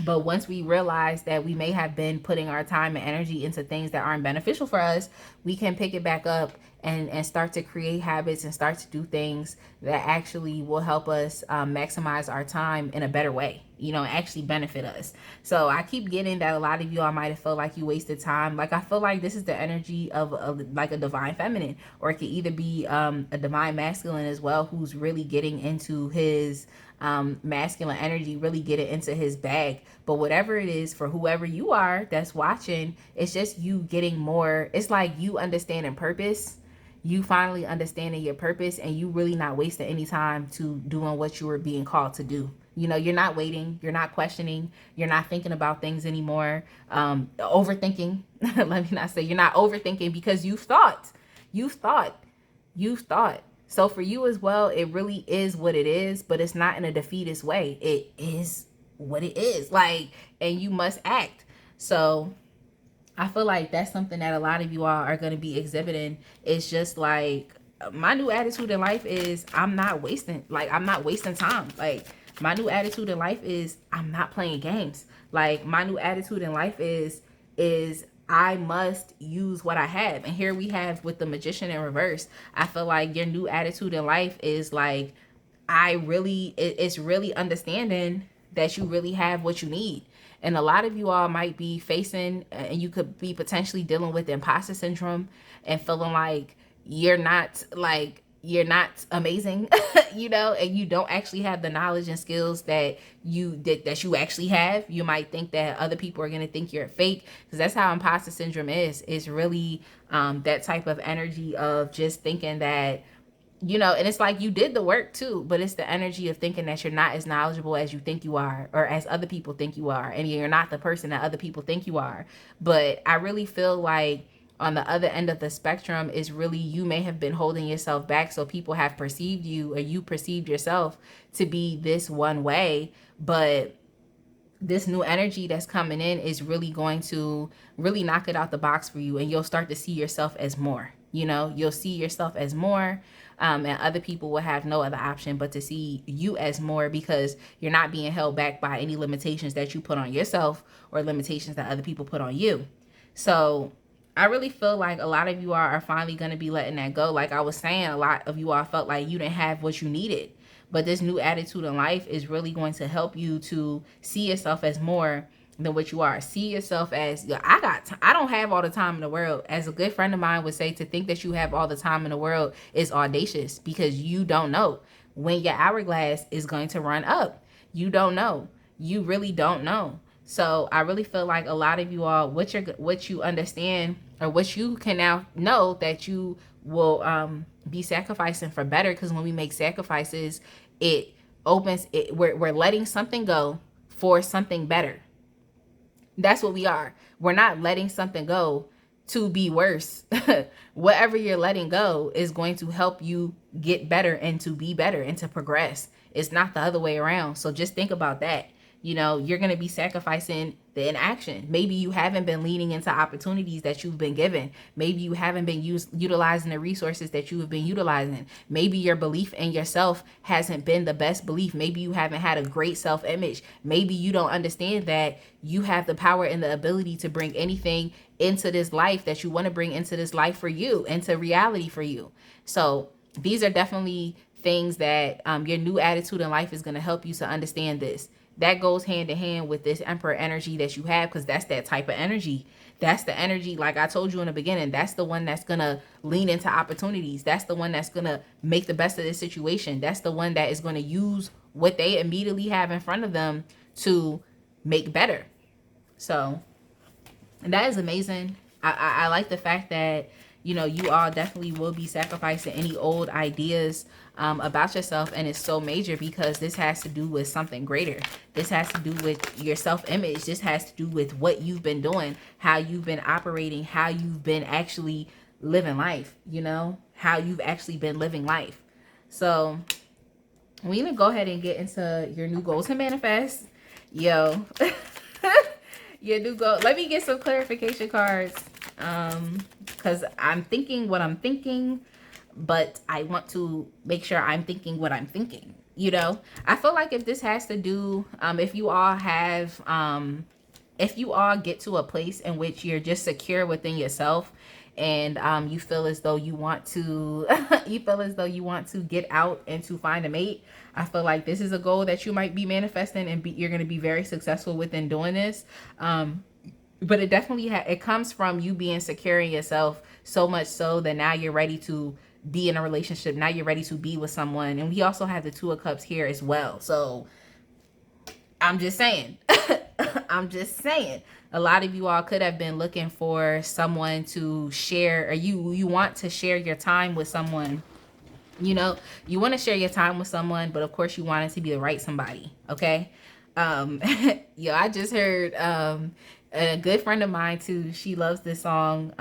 But once we realize that we may have been putting our time and energy into things that aren't beneficial for us, we can pick it back up and start to create habits and start to do things that actually will help us maximize our time in a better way, you know, actually benefit us. So I keep getting that a lot of you all might have felt like you wasted time. Like, I feel like this is the energy of like a divine feminine, or it could either be a divine masculine as well, who's really getting into his masculine energy, really get it into his bag. But whatever it is, for whoever you are that's watching, it's just you getting more. It's like you understanding purpose, you finally understanding your purpose, and you really not wasting any time to doing what you were being called to do. You know, you're not waiting, you're not questioning, you're not thinking about things anymore, overthinking. Let me not say you're not overthinking, because you've thought. So for you as well, it really is what it is, but it's not in a defeatist way. It is what it is, like, and you must act. So I feel like that's something that a lot of you all are going to be exhibiting. It's just like, my new attitude in life is I'm not wasting time. Like, my new attitude in life is I'm not playing games. Like, my new attitude in life is I must use what I have. And here we have with the Magician in reverse. I feel like your new attitude in life is like, it's really understanding that you really have what you need. And a lot of you all might be facing, and you could be potentially dealing with imposter syndrome and feeling like you're not amazing, you know, and you don't actually have the knowledge and skills that you actually have. You might think that other people are going to think you're fake, because that's how imposter syndrome is. It's really that type of energy of just thinking that, you know, and it's like you did the work too, but it's the energy of thinking that you're not as knowledgeable as you think you are, or as other people think you are, and you're not the person that other people think you are. But I really feel like on the other end of the spectrum is really, you may have been holding yourself back, so people have perceived you, or you perceived yourself to be this one way. But this new energy that's coming in is really going to really knock it out the box for you, and you'll start to see yourself as more. You know, you'll see yourself as more, and other people will have no other option but to see you as more, because you're not being held back by any limitations that you put on yourself or limitations that other people put on you. So I really feel like a lot of you are finally going to be letting that go. Like I was saying, a lot of you all felt like you didn't have what you needed. But this new attitude in life is really going to help you to see yourself as more than what you are. See yourself as, I don't have all the time in the world. As a good friend of mine would say, to think that you have all the time in the world is audacious, because you don't know when your hourglass is going to run up. You don't know. You really don't know. So I really feel like a lot of you all, what you understand, or what you can now know, that you will be sacrificing for better. Because when we make sacrifices, it opens it. We're letting something go for something better. That's what we are. We're not letting something go to be worse. Whatever you're letting go is going to help you get better and to be better and to progress. It's not the other way around. So just think about that. You know, you're going to be sacrificing the inaction. Maybe you haven't been leaning into opportunities that you've been given. Maybe you haven't been utilizing the resources that you have been utilizing. Maybe your belief in yourself hasn't been the best belief. Maybe you haven't had a great self-image. Maybe you don't understand that you have the power and the ability to bring anything into this life that you want to bring into this life for you, into reality for you. So these are definitely things that your new attitude in life is going to help you to understand this. That goes hand in hand with this emperor energy that you have, because that's that type of energy. That's the energy, like I told you in the beginning, that's the one that's going to lean into opportunities. That's the one that's going to make the best of this situation. That's the one that is going to use what they immediately have in front of them to make better. So, and that is amazing. I like the fact that, you know, you all definitely will be sacrificing any old ideas about yourself. And it's so major because this has to do with something greater. This has to do with your self-image. This has to do with what you've been doing, how you've been operating, how you've been actually living life, you know, how you've actually been living life. So we're going to go ahead and get into your new goals to manifest. Yo. Your new goal. Let me get some clarification cards. Because I'm thinking what I'm thinking, but I want to make sure I'm thinking what I'm thinking. You know, I feel like if this has to do, if you all have, if you all get to a place in which you're just secure within yourself, and you feel as though you want to you feel as though you want to get out and to find a mate, I feel like this is a goal that you might be manifesting, and you're going to be very successful within doing this. But it definitely it comes from you being secure in yourself, so much so that now you're ready to be in a relationship. Now you're ready to be with someone. And we also have the Two of Cups here as well. So I'm just saying, I'm just saying, a lot of you all could have been looking for someone to share, or you want to share your time with someone. You know, you want to share your time with someone, but of course you want it to be the right somebody. Okay. Yo, I just heard a good friend of mine too. She loves this song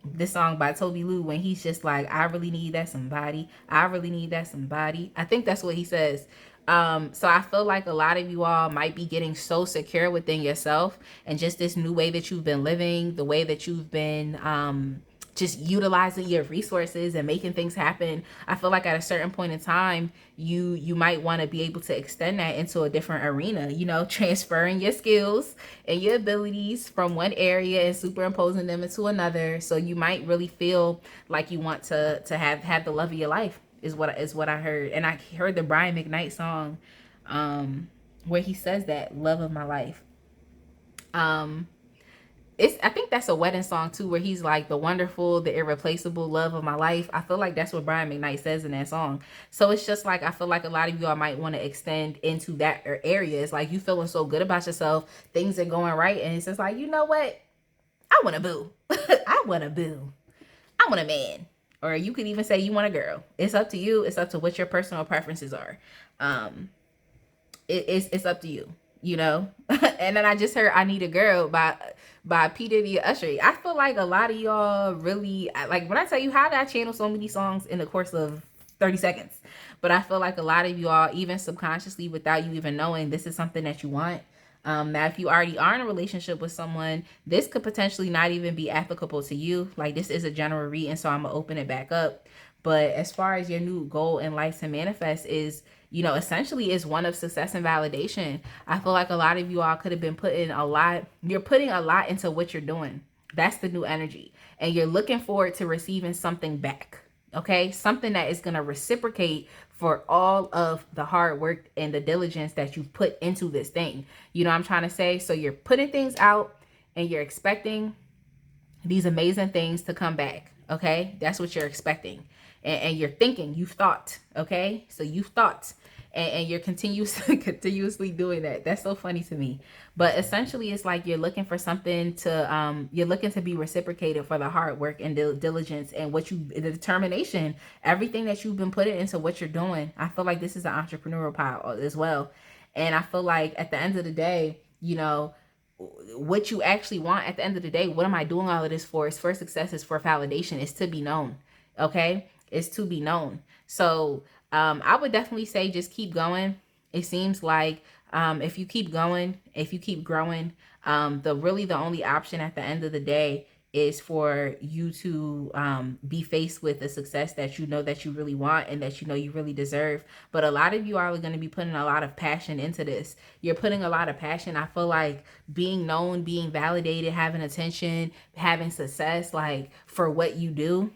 by Toby Lou, when he's just like, I really need that somebody. I really need that somebody. I think that's what he says. So I feel like a lot of you all might be getting so secure within yourself, and just this new way that you've been living, the way that you've been just utilizing your resources and making things happen. I feel like at a certain point in time, you might want to be able to extend that into a different arena, you know, transferring your skills and your abilities from one area and superimposing them into another. So you might really feel like you want to have the love of your life, is what I heard. And I heard the Brian McKnight song where he says that, love of my life. I think that's a wedding song too, where he's like, the wonderful, the irreplaceable love of my life. I feel like that's what Brian McKnight says in that song. So it's just like, I feel like a lot of y'all might want to extend into that area. It's like you feeling so good about yourself, things are going right, and it's just like, you know what? I want a boo. I want a boo. I want a man. Or you could even say you want a girl. It's up to you. It's up to what your personal preferences are. It's up to you, you know. And then I just heard I Need a Girl by P. Diddy and Usher. I feel like a lot of y'all really, like, when I tell you, how did I channel so many songs in the course of 30 seconds? But I feel like a lot of you all, even subconsciously, without you even knowing, this is something that you want. Now, if you already are in a relationship with someone, this could potentially not even be applicable to you. Like, this is a general reading, so I'm gonna open it back up. But as far as your new goal in life to manifest is, you know, essentially is one of success and validation. I feel like a lot of you all could have been you're putting a lot into what you're doing. That's the new energy. And you're looking forward to receiving something back. Okay? Something that is going to reciprocate for all of the hard work and the diligence that you've put into this thing. You know what I'm trying to say? So you're putting things out and you're expecting these amazing things to come back. Okay? That's what you're expecting. And you're thinking, you've thought. Okay? So you've thought. And you're continuously doing that. That's so funny to me. But essentially, it's like you're looking for something to, you're looking to be reciprocated for the hard work and diligence and the determination, everything that you've been putting into what you're doing. I feel like this is an entrepreneurial pile as well. And I feel like at the end of the day, you know, what you actually want at the end of the day, what am I doing all of this for? It's for success, it's for validation, it's to be known. Okay? It's to be known. So I would definitely say just keep going. It seems like If you keep going, if you keep growing, the only option at the end of the day is for you to be faced with the success that you know that you really want and that you know you really deserve. But a lot of you are going to be putting a lot of passion into this. You're putting a lot of passion. I feel like being known, being validated, having attention, having success, like for what you do,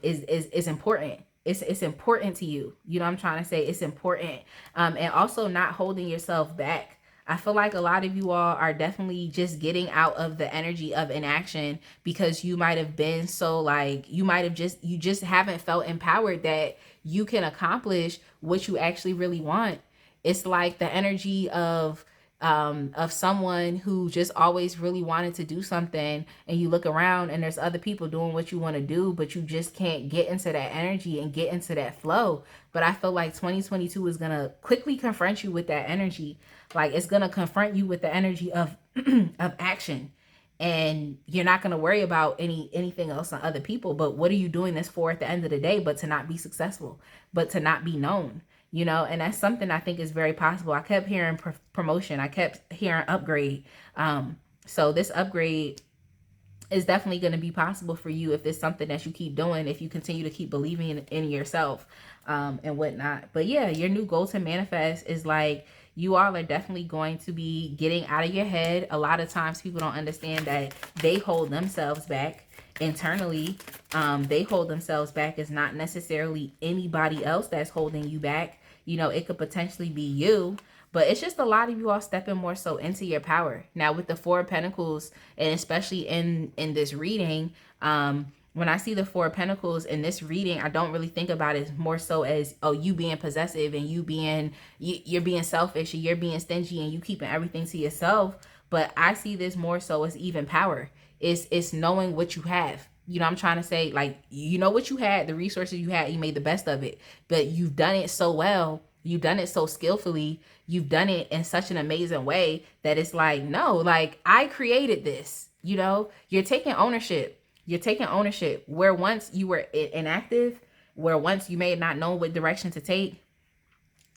is important. It's important to you. You know what I'm trying to say? It's important. And also not holding yourself back. I feel like a lot of you all are definitely just getting out of the energy of inaction because you might have been so like, you just haven't felt empowered that you can accomplish what you actually really want. It's like the energy of someone who just always really wanted to do something, and you look around and there's other people doing what you want to do, but you just can't get into that energy and get into that flow. But I feel like 2022 is going to quickly confront you with that energy. Like it's going to confront you with the energy of of action, and you're not going to worry about anything else on other people. But what are you doing this for at the end of the day but to not be successful, but to not be known? You know, and that's something I think is very possible. I kept hearing promotion. I kept hearing upgrade. So this upgrade is definitely going to be possible for you if it's something that you keep doing, if you continue to keep believing in yourself, and whatnot. But yeah, your new goal to manifest is like, you all are definitely going to be getting out of your head. A lot of times people don't understand that they hold themselves back internally. They hold themselves back. It's not necessarily anybody else that's holding you back. You know, it could potentially be you, but it's just a lot of you all stepping more so into your power. Now with the Four of Pentacles, and especially in this reading, when I see the Four of Pentacles in this reading, I don't really think about it more so as, oh, you being possessive and you're being selfish and you're being stingy and you keeping everything to yourself. But I see this more so as even power. It's knowing what you have. You know, I'm trying to say, like, you know what you had, the resources you had, you made the best of it, but you've done it so well, you've done it so skillfully, you've done it in such an amazing way that it's like, no, like, I created this. You know, you're taking ownership. You're taking ownership where once you were inactive, where once you may have not known what direction to take,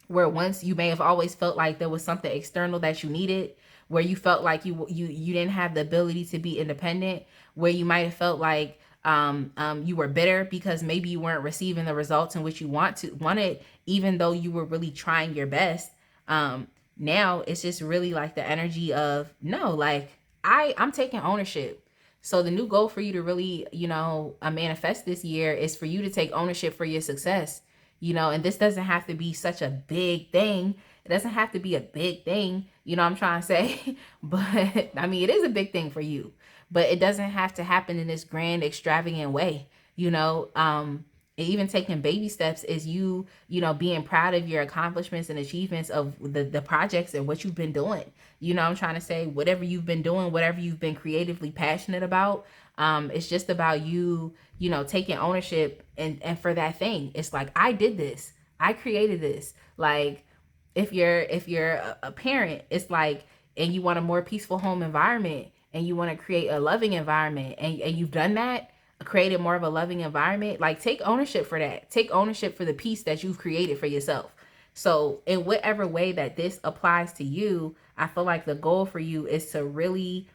where once you may have always felt like there was something external that you needed, where you felt like you didn't have the ability to be independent, where you might have felt like you were bitter because maybe you weren't receiving the results in which you wanted, even though you were really trying your best. Now it's just really like the energy of, no, like I'm taking ownership. So the new goal for you to really, you know, manifest this year is for you to take ownership for your success. You know, and this doesn't have to be such a big thing. It doesn't have to be a big thing, you know what I'm trying to say? But I mean, it is a big thing for you, but it doesn't have to happen in this grand, extravagant way. You know, even taking baby steps is you know, being proud of your accomplishments and achievements of the projects and what you've been doing. You know, I'm trying to say, whatever you've been doing, whatever you've been creatively passionate about, it's just about you, you know, taking ownership and for that thing. It's like, I did this, I created this. Like, if you're a parent, it's like, and you want a more peaceful home environment, and you want to create a loving environment, and you've done that, created more of a loving environment, like, take ownership for that. Take ownership for the peace that you've created for yourself. So in whatever way that this applies to you, I feel like the goal for you is to really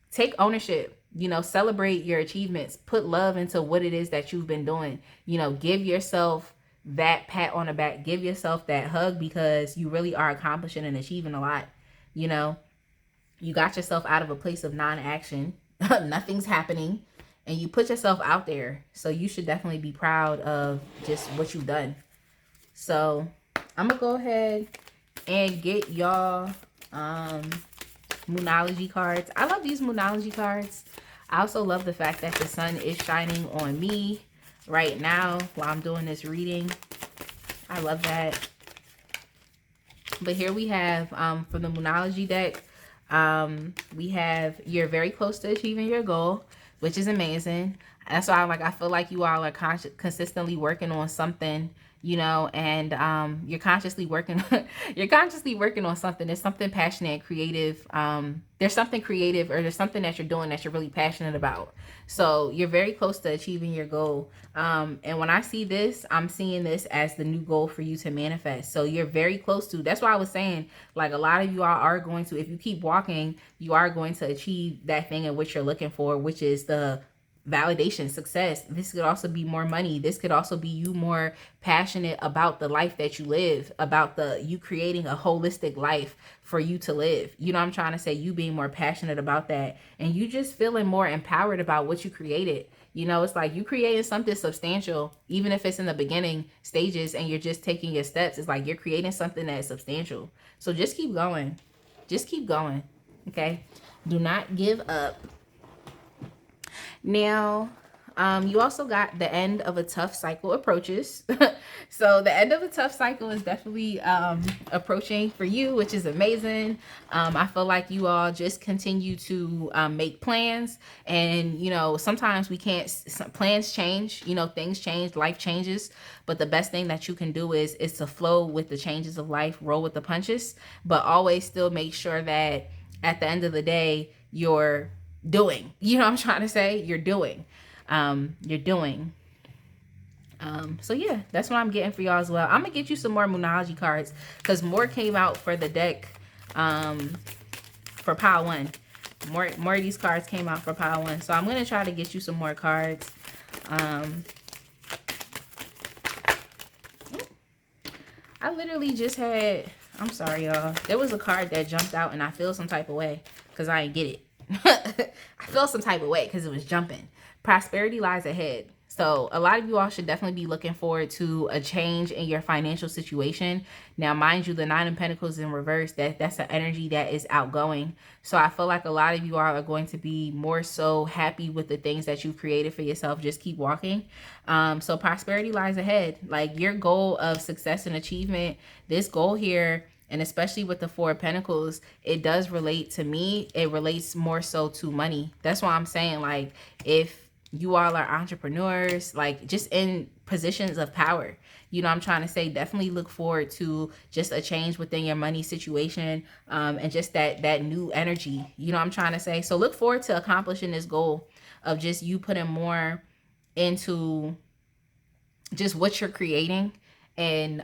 take ownership. You know, celebrate your achievements, put love into what it is that you've been doing. You know, give yourself that pat on the back, give yourself that hug, because you really are accomplishing and achieving a lot. You know, you got yourself out of a place of non-action. Nothing's happening, and you put yourself out there. So you should definitely be proud of just what you've done. So I'm gonna go ahead and get y'all Moonology cards. I love these Moonology cards. I also love the fact that the sun is shining on me right now while I'm doing this reading. I love that. But here we have, for the Moonology deck, we have, you're very close to achieving your goal, which is amazing. That's why I feel like you all are consistently working on something, you know, and you're consciously working you're consciously working on something. There's something passionate and creative. There's something creative, or there's something that you're doing that you're really passionate about. So you're very close to achieving your goal. And when I see this, I'm seeing this as the new goal for you to manifest. So you're very close to. That's why I was saying, like, a lot of you all are going to, if you keep walking, you are going to achieve that thing in which you're looking for, which is the validation, success. This could also be more money. This could also be you more passionate about the life that you live, about you creating a holistic life for you to live. You know what I'm trying to say? You being more passionate about that, and you just feeling more empowered about what you created. You know, it's like you creating something substantial, even if it's in the beginning stages and you're just taking your steps. It's like you're creating something that's substantial. So just keep going. Just keep going. Okay? Do not give up. Now, you also got the end of a tough cycle approaches. So the end of a tough cycle is definitely approaching for you, which is amazing. I feel like you all just continue to make plans, and you know, sometimes we can't, plans change, you know, things change, life changes, but the best thing that you can do is to flow with the changes of life, roll with the punches, but always still make sure that at the end of the day, you're doing, you know what I'm trying to say? You're doing. You're doing. So yeah, that's what I'm getting for y'all as well. I'm gonna get you some more Moonology cards because more came out for the deck for pile one. More of these cards came out for pile one. So I'm gonna try to get you some more cards. I literally just had, I'm sorry y'all, there was a card that jumped out and I feel some type of way because I didn't get it. I feel some type of way because it was jumping. Prosperity lies ahead. So a lot of you all should definitely be looking forward to a change in your financial situation. Now, mind you, the Nine of Pentacles in reverse, that's an energy that is outgoing. So I feel like a lot of you all are going to be more so happy with the things that you've created for yourself. Just keep walking. So prosperity lies ahead. Like your goal of success and achievement, this goal here, and especially with the Four of Pentacles, it does relate to me. It relates more so to money. That's why I'm saying, like, if you all are entrepreneurs, like just in positions of power, you know what I'm trying to say, definitely look forward to just a change within your money situation, and just that new energy, you know what I'm trying to say. So look forward to accomplishing this goal of just you putting more into just what you're creating, and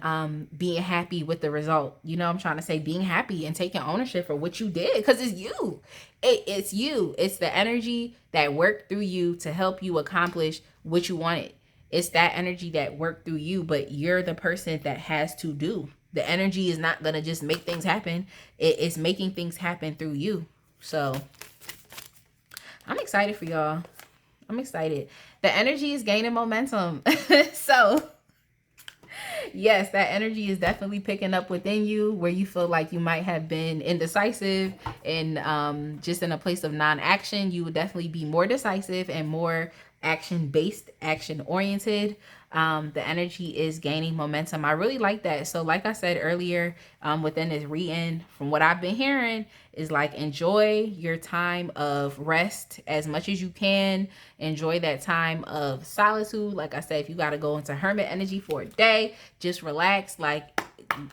being happy with the result. You know I'm trying to say, being happy and taking ownership for what you did, because it's you. It's you. It's the energy that worked through you to help you accomplish what you wanted. It's that energy that worked through you, but you're the person that has to do. The energy is not going to just make things happen. It's making things happen through you. So I'm excited for y'all. I'm excited. The energy is gaining momentum. So yes, that energy is definitely picking up within you where you feel like you might have been indecisive and just in a place of non-action. You would definitely be more decisive and more action-based, action-oriented. The energy is gaining momentum. I really like that. So like I said earlier, within this reading, from what I've been hearing, is like enjoy your time of rest as much as you can. Enjoy that time of solitude. Like I said, if you got to go into hermit energy for a day, just relax, like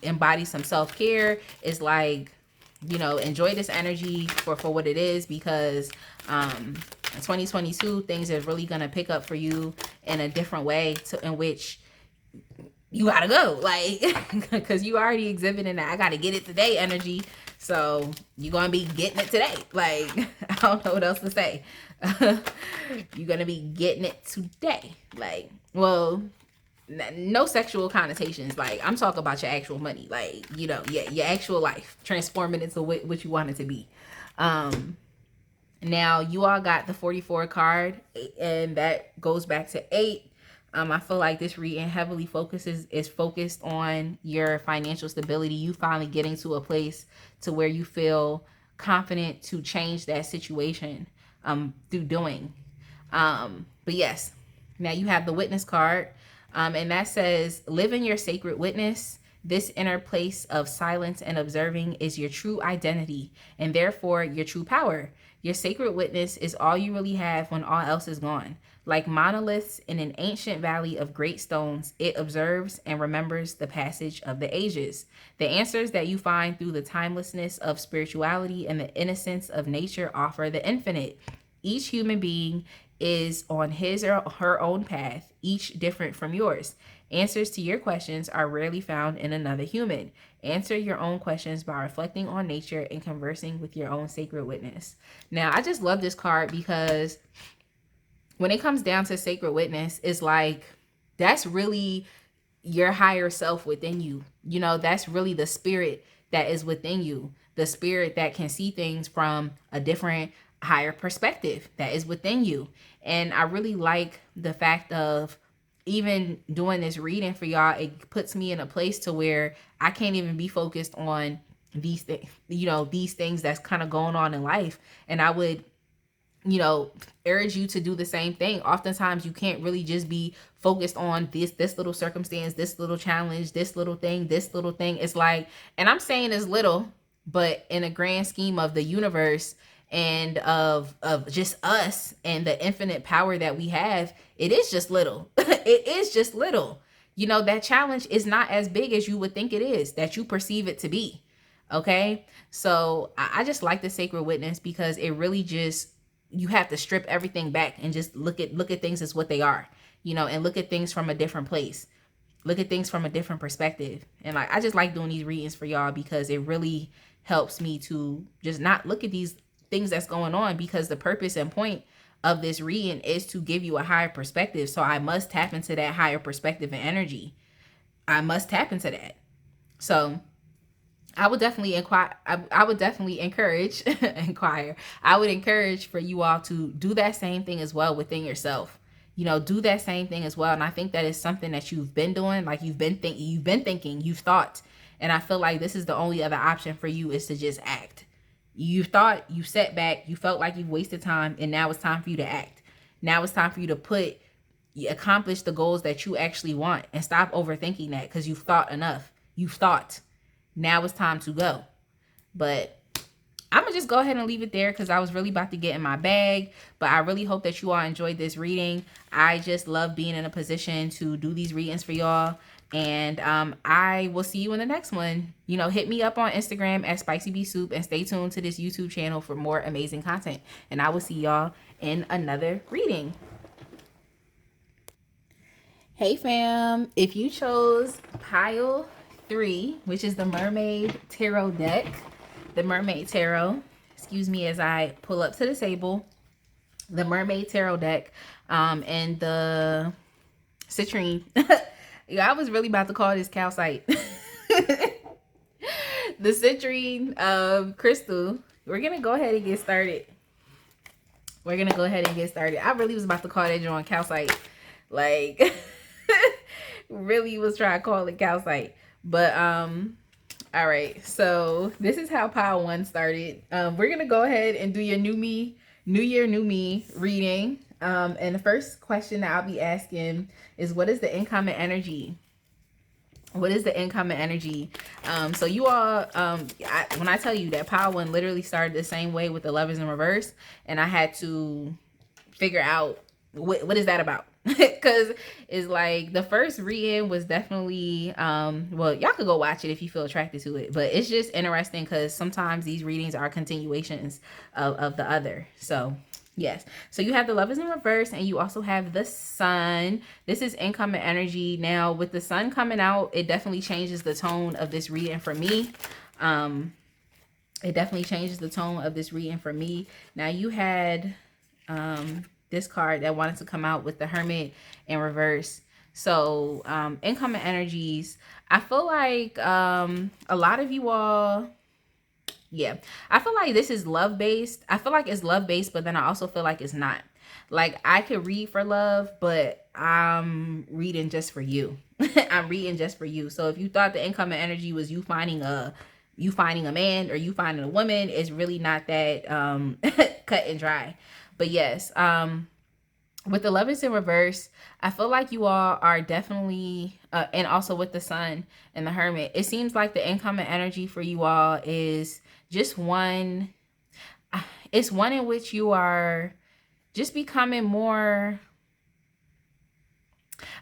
embody some self-care. It's like, you know, enjoy this energy for what it is, because 2022 things are really going to pick up for you in a different way, in which you gotta go, like, because you already exhibiting that I gotta get it today energy. So you're gonna be getting it today. Like, I don't know what else to say. You're gonna be getting it today. Like, well, no sexual connotations. Like, I'm talking about your actual money. Like, you know, your actual life, transform it into what you want it to be. Now you all got the 44 card, and that goes back to 8. I feel like this reading heavily is focused on your financial stability. You finally getting to a place to where you feel confident to change that situation through doing. But yes, now you have the witness card, and that says, live in your sacred witness. This inner place of silence and observing is your true identity and therefore your true power. Your sacred witness is all you really have when all else is gone. Like monoliths in an ancient valley of great stones, it observes and remembers the passage of the ages. The answers that you find through the timelessness of spirituality and the innocence of nature offer the infinite. Each human being is on his or her own path, each different from yours. Answers to your questions are rarely found in another human. Answer your own questions by reflecting on nature and conversing with your own sacred witness. Now, I just love this card because when it comes down to sacred witness, it's like that's really your higher self within you. You know, that's really the spirit that is within you, the spirit that can see things from a different, higher perspective that is within you. And I really like the fact of even doing this reading for y'all, it puts me in a place to where I can't even be focused on these things, you know, these things that's kind of going on in life. And I would, you know, urge you to do the same thing. Oftentimes you can't really just be focused on this little circumstance, this little challenge, this little thing, this little thing. It's like, and I'm saying it's little, but in a grand scheme of the universe and of just us and the infinite power that we have, it is just little. It is just little. You know, that challenge is not as big as you would think it is, that you perceive it to be. Okay. So I just like the sacred witness because it really just, you have to strip everything back and just look at things as what they are, you know, and look at things from a different place, look at things from a different perspective. And like, I just like doing these readings for y'all because it really helps me to just not look at these things that's going on, because the purpose and point of this reading is to give you a higher perspective. So I must tap into that higher perspective and energy. I must tap into that. So I would definitely inquire. I would definitely encourage inquire. I would encourage for you all to do that same thing as well within yourself. You know, do that same thing as well. And I think that is something that you've been doing. Like you've been thinking, you've thought. And I feel like this is the only other option for you is to just act. You thought, you sat back, you felt like you've wasted time, and now it's time for you to act. Now it's time for you to accomplish the goals that you actually want and stop overthinking that because you've thought enough. You've thought. Now it's time to go. But I'm going to just go ahead and leave it there because I was really about to get in my bag. But I really hope that you all enjoyed this reading. I just love being in a position to do these readings for y'all. And I will see you in the next one. You know, hit me up on Instagram at SpicyBeeSoup and stay tuned to this YouTube channel for more amazing content. And I will see y'all in another reading. Hey fam, if you chose pile 3, which is the Mermaid Tarot deck, the Mermaid Tarot, excuse me as I pull up to the table, the Mermaid Tarot deck, and the citrine. Yeah, I was really about to call this calcite. The citrine crystal. We're gonna go ahead and get started. I really was about to call that joint calcite. Like, really was trying to call it calcite. But, all right. So this is how pile 1 started. We're going to go ahead and do your new year, new me reading. And the first question that I'll be asking is, what is the incoming energy? What is the incoming energy? So you all, when I tell you that pile 1 literally started the same way with the Lovers in reverse, and I had to figure out what is that about? Because it's like the first reading was definitely, well, y'all could go watch it if you feel attracted to it, but it's just interesting because sometimes these readings are continuations of the other. So yes, so you have the Lovers in reverse, and you also have the Sun. This is incoming energy. Now with the Sun coming out, it definitely changes the tone of this reading for me. It definitely changes the tone of this reading for me. Now you had this card that wanted to come out with the Hermit in reverse. So incoming energies, I feel like a lot of you all, yeah, I feel like this is love based. I feel like it's love based, but then I also feel like it's not. Like I could read for love, but I'm reading just for you. I'm reading just for you. So if you thought the incoming energy was you finding a man or you finding a woman, it's really not that cut and dry. But yes, With the lovers in reverse, I feel like you all are definitely, and also with the sun and the hermit, it seems like the incoming energy for you all is just one. It's one in which you are just becoming more.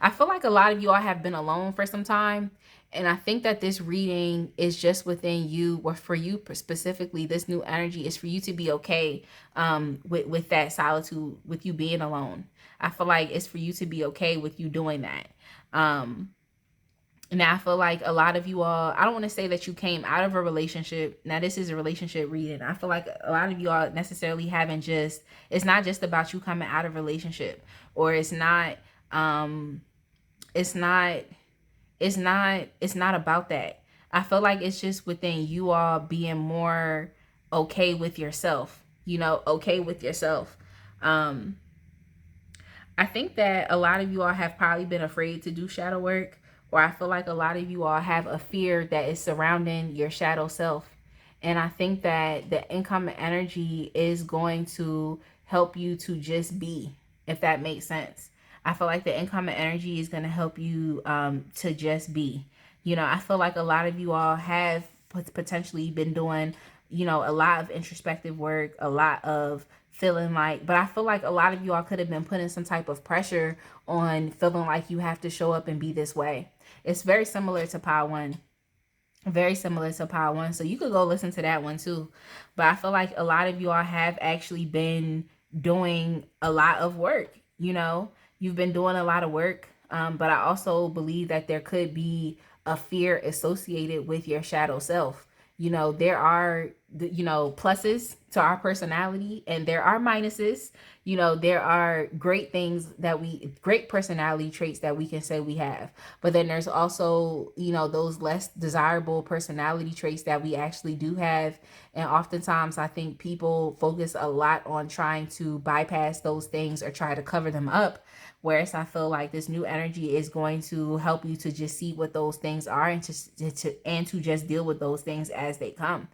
I feel like a lot of you all have been alone for some time. And I think that this reading is just within you, or for you specifically, this new energy is for you to be okay with that solitude, with you being alone. I feel like it's for you to be okay with you doing that. Um, Now, I feel like a lot of you all, I don't want to say that you came out of a relationship. Now, this is a relationship reading. I feel like a lot of you all necessarily haven't just, it's not just about you coming out of a relationship, or um, it's not, it's not about that. I feel like it's just within you all being more okay with yourself, okay with yourself. Um, I think that a lot of you all have probably been afraid to do shadow work, or I feel like a lot of you all have a fear that is surrounding your shadow self. And I think that the incoming energy is going to help you to just be, if that makes sense. I feel like the incoming energy is going to help you to just be. I feel like a lot of you all have potentially been doing, a lot of introspective work, a lot of feeling like, but I feel like a lot of you all could have been putting some type of pressure on feeling like you have to show up and be this way. It's very similar to Pile One. Very similar to Pile One. So you could go listen to that one too. But I feel like a lot of you all have actually been doing a lot of work. You've been doing a lot of work. But I also believe that there could be a fear associated with your shadow self. There are, pluses to our personality, and there are minuses. There are great personality traits that we can say we have. But then there's also, those less desirable personality traits that we actually do have. And oftentimes I think people focus a lot on trying to bypass those things or try to cover them up. Whereas I feel like this new energy is going to help you to just see what those things are, and to just deal with those things as they come.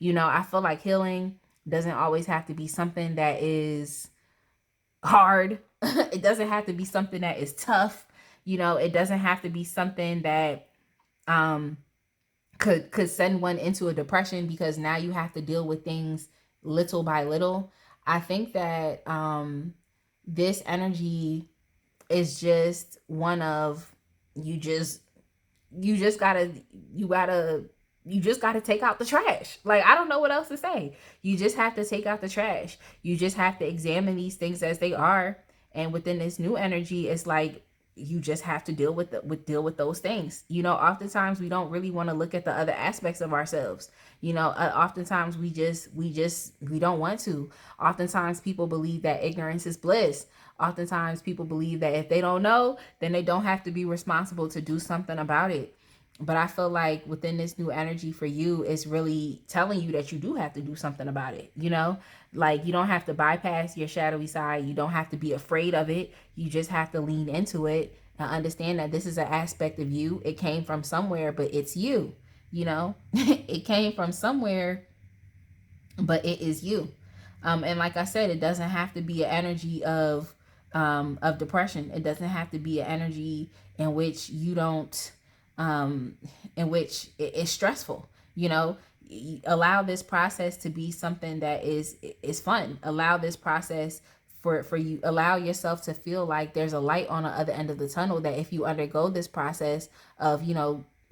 I feel like healing doesn't always have to be something that is hard. It doesn't have to be something that is tough. It doesn't have to be something that um could send one into a depression, because now you have to deal with things little by little. I think that this energy is just one of, you just you just gotta you gotta you just gotta take out the trash. Like, I don't know what else to say. You just have to take out the trash. You just have to examine these things as they are. And within this new energy, it's like you just have to deal with those things. Oftentimes we don't really want to look at the other aspects of ourselves. Oftentimes we don't want to. Oftentimes people believe that ignorance is bliss. Oftentimes people believe that if they don't know, then they don't have to be responsible to do something about it. But I feel like within this new energy for you, it's really telling you that you do have to do something about it. Like, you don't have to bypass your shadowy side. You don't have to be afraid of it. You just have to lean into it and understand that this is an aspect of you. It came from somewhere, but it's you. It came from somewhere, but it is you. And like I said, it doesn't have to be an energy of depression. It doesn't have to be an energy in which you don't, in which it's stressful. Allow this process to be something that is fun. Allow this process for you. Allow yourself to feel like there's a light on the other end of the tunnel, that if you undergo this process of,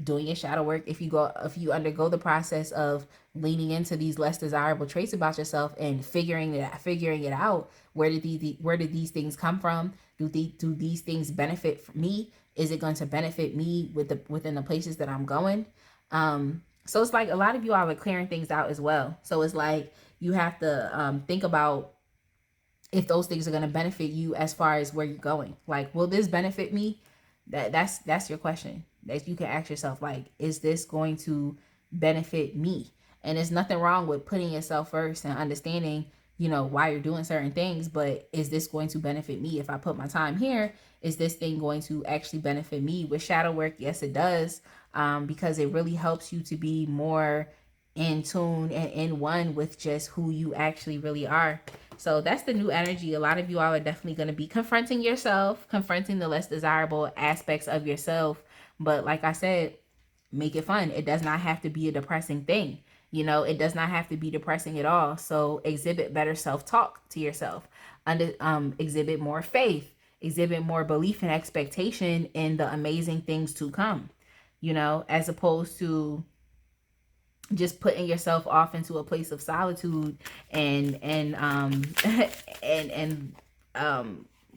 doing your shadow work, if you undergo the process of leaning into these less desirable traits about yourself and figuring it out, where did these things come from? Do these things benefit me? Is it going to benefit me within the places that I'm going? So it's like a lot of you all are clearing things out as well. So it's like you have to think about if those things are going to benefit you as far as where you're going. Like, will this benefit me? That's your question that you can ask yourself. Like, is this going to benefit me? And there's nothing wrong with putting yourself first and understanding, why you're doing certain things. But is this going to benefit me? If I put my time here, is this thing going to actually benefit me? With shadow work, yes, it does, because it really helps you to be more in tune and in one with just who you actually really are. So that's the new energy. A lot of you all are definitely going to be confronting yourself, confronting the less desirable aspects of yourself. But like I said, make it fun. It does not have to be a depressing thing. You know, it does not have to be depressing at all. So exhibit better self-talk to yourself. Exhibit more faith, exhibit more belief and expectation in the amazing things to come, you know, as opposed to just putting yourself off into a place of solitude and and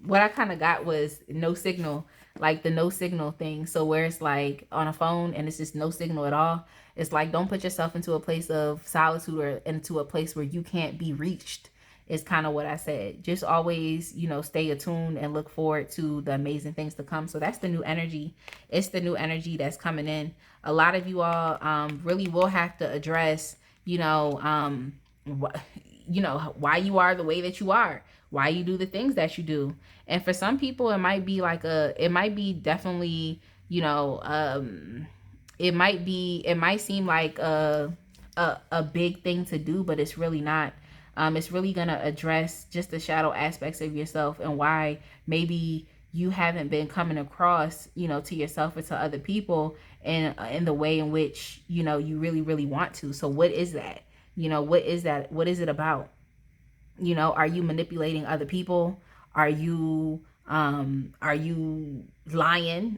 what I kind of got was no signal, like the no signal thing. So where it's like on a phone and it's just no signal at all, it's like don't put yourself into a place of solitude or into a place where you can't be reached. Is kind of what I said. Just always, you know, stay attuned and look forward to the amazing things to come. So that's the new energy. It's the new energy that's coming in. A lot of you all really will have to address, you know, why you are the way that you are, why you do the things that you do. And for some people, it might be like it might be definitely, you know, it might seem like a big thing to do, but it's really not. It's really going to address just the shadow aspects of yourself and why maybe you haven't been coming across, you know, to yourself or to other people in the way in which, you know, you really, really want to. So what is that? You know, what is that? What is it about? You know, are you manipulating other people? Are you lying?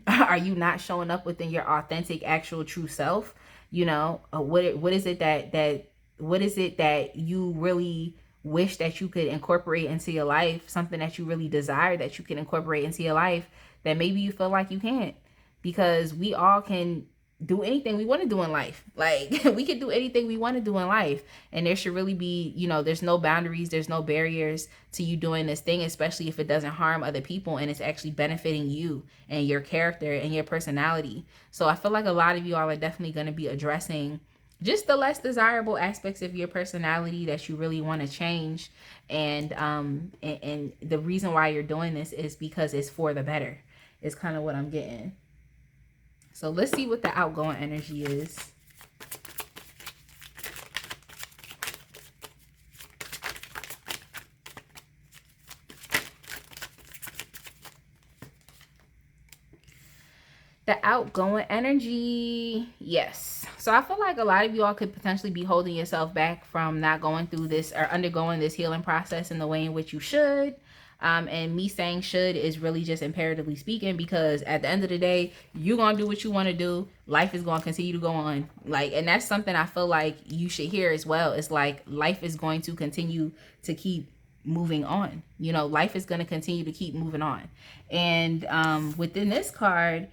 Are you not showing up within your authentic, actual, true self? You know, what is it what is it that you really wish that you could incorporate into your life? Something that you really desire that you can incorporate into your life that maybe you feel like you can't, because we all can do anything we want to do in life. Like we can do anything we want to do in life, and there should really be, you know, there's no boundaries, there's no barriers to you doing this thing, especially if it doesn't harm other people and it's actually benefiting you and your character and your personality. So I feel like a lot of you all are definitely going to be addressing just the less desirable aspects of your personality that you really want to change. And the reason why you're doing this is because it's for the better. Is kind of what I'm getting. So let's see what the outgoing energy is. The outgoing energy, yes. So I feel like a lot of you all could potentially be holding yourself back from not going through this or undergoing this healing process in the way in which you should. And me saying should is really just imperatively speaking, because at the end of the day, you're going to do what you want to do. Life is going to continue to go on. Like, and that's something I feel like you should hear as well. It's like life is going to continue to keep moving on. You know, life is going to continue to keep moving on. And within this card,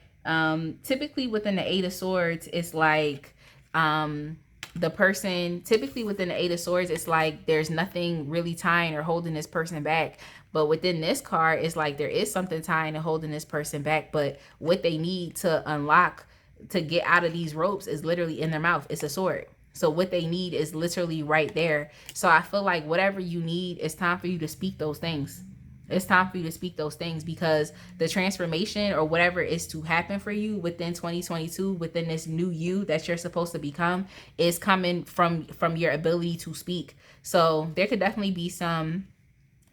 typically within the Eight of Swords, it's like the person, typically within the Eight of Swords, it's like there's nothing really tying or holding this person back. But within this card, it's like there is something tying and holding this person back. But what they need to unlock to get out of these ropes is literally in their mouth. It's a sword. So what they need is literally right there. So I feel like whatever you need, it's time for you to speak those things. It's time for you to speak those things, because the transformation or whatever is to happen for you within 2022, within this new you that you're supposed to become, is coming from your ability to speak. So there could definitely be some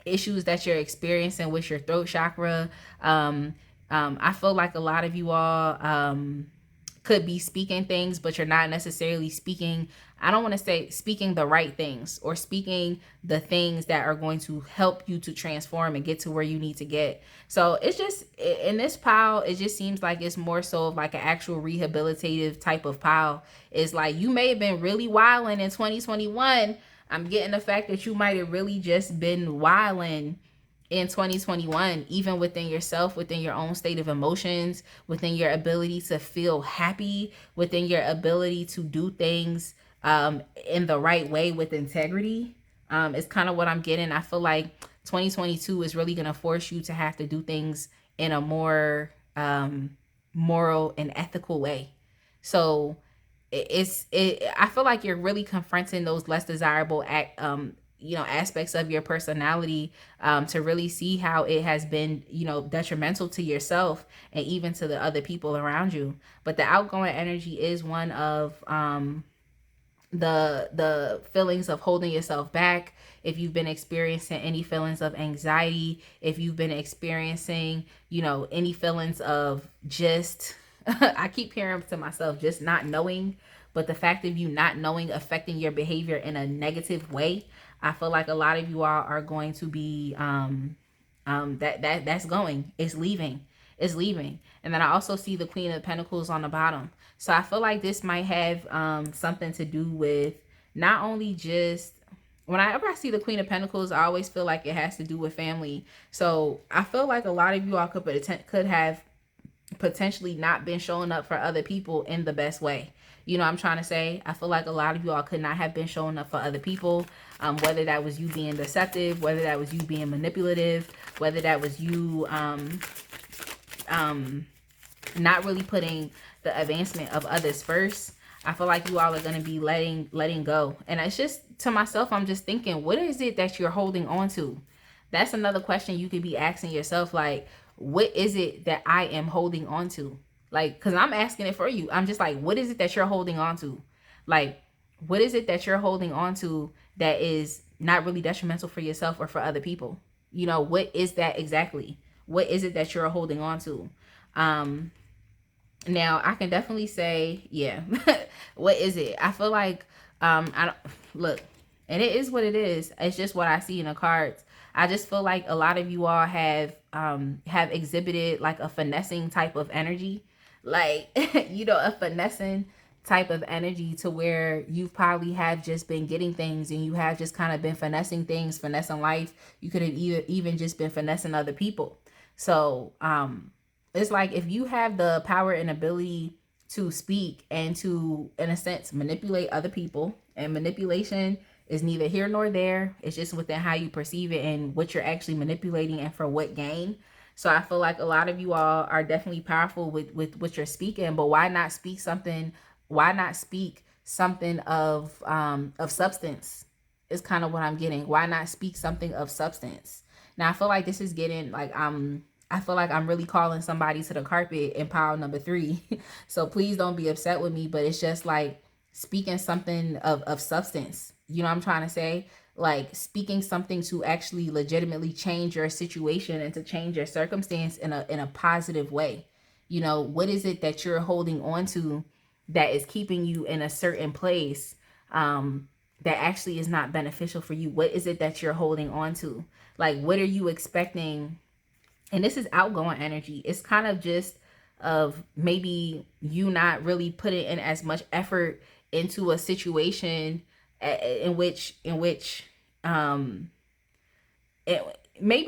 issues that you're experiencing with your throat chakra. I feel like a lot of you all could be speaking things, but you're not necessarily speaking, I don't want to say speaking the right things, or speaking the things that are going to help you to transform and get to where you need to get. So it's just, in this pile, it just seems like it's more so of like an actual rehabilitative type of pile. It's like you may have been really wilding in 2021. I'm getting the fact that you might have really just been wilding in 2021, even within yourself, within your own state of emotions, within your ability to feel happy, within your ability to do things in the right way with integrity. It's kind of what I'm getting. I feel like 2022 is really going to force you to have to do things in a more moral and ethical way. So I feel like you're really confronting those less desirable aspects of your personality, to really see how it has been, detrimental to yourself and even to the other people around you. But the outgoing energy is one of the feelings of holding yourself back, if you've been experiencing any feelings of anxiety, if you've been experiencing, any feelings of just I keep hearing to myself, just not knowing, but the fact of you not knowing affecting your behavior in a negative way, I feel like a lot of you all are going to be that's going, it's leaving, it's leaving. And then I also see the Queen of Pentacles on the bottom. So I feel like this might have something to do with not only just, whenever I see the Queen of Pentacles, I always feel like it has to do with family. So I feel like a lot of you all could have potentially not been showing up for other people in the best way. You know what I'm trying to say? I feel like a lot of you all could not have been showing up for other people, whether that was you being deceptive, whether that was you being manipulative, whether that was you not really putting the advancement of others first. I feel like you all are going to be letting go. And it's just, to myself, I'm just thinking, what is it that you're holding on to? That's another question you could be asking yourself, like, what is it that I am holding on to? Like, because I'm asking it for you. I'm just like, what is it that you're holding on to? Like, what is it that you're holding on to that is not really detrimental for yourself or for other people? What is that exactly? What is it that you're holding on to? Now I can definitely say, yeah. What is it? I feel like, I don't, look, and it is what it is. It's just what I see in the cards. I just feel like a lot of you all have exhibited like a finessing type of energy, like a finessing type of energy, to where you probably have just been getting things, and you have just kind of been finessing things, finessing life. You could have even just been finessing other people. So it's like, if you have the power and ability to speak and to, in a sense, manipulate other people, and manipulation is neither here nor there. It's just within how you perceive it and what you're actually manipulating and for what gain. So I feel like a lot of you all are definitely powerful with what you're speaking, but why not speak something? Why not speak something of substance? Is kind of what I'm getting. Why not speak something of substance? Now I feel like this is getting like, I feel like I'm really calling somebody to the carpet in pile number 3. So please don't be upset with me, but it's just like speaking something of substance. You know what I'm trying to say? Like speaking something to actually legitimately change your situation and to change your circumstance in a positive way. What is it that you're holding on to that is keeping you in a certain place that actually is not beneficial for you? What is it that you're holding on to? Like, what are you expecting? And this is outgoing energy. It's kind of just of maybe you not really putting in as much effort into a situation in which maybe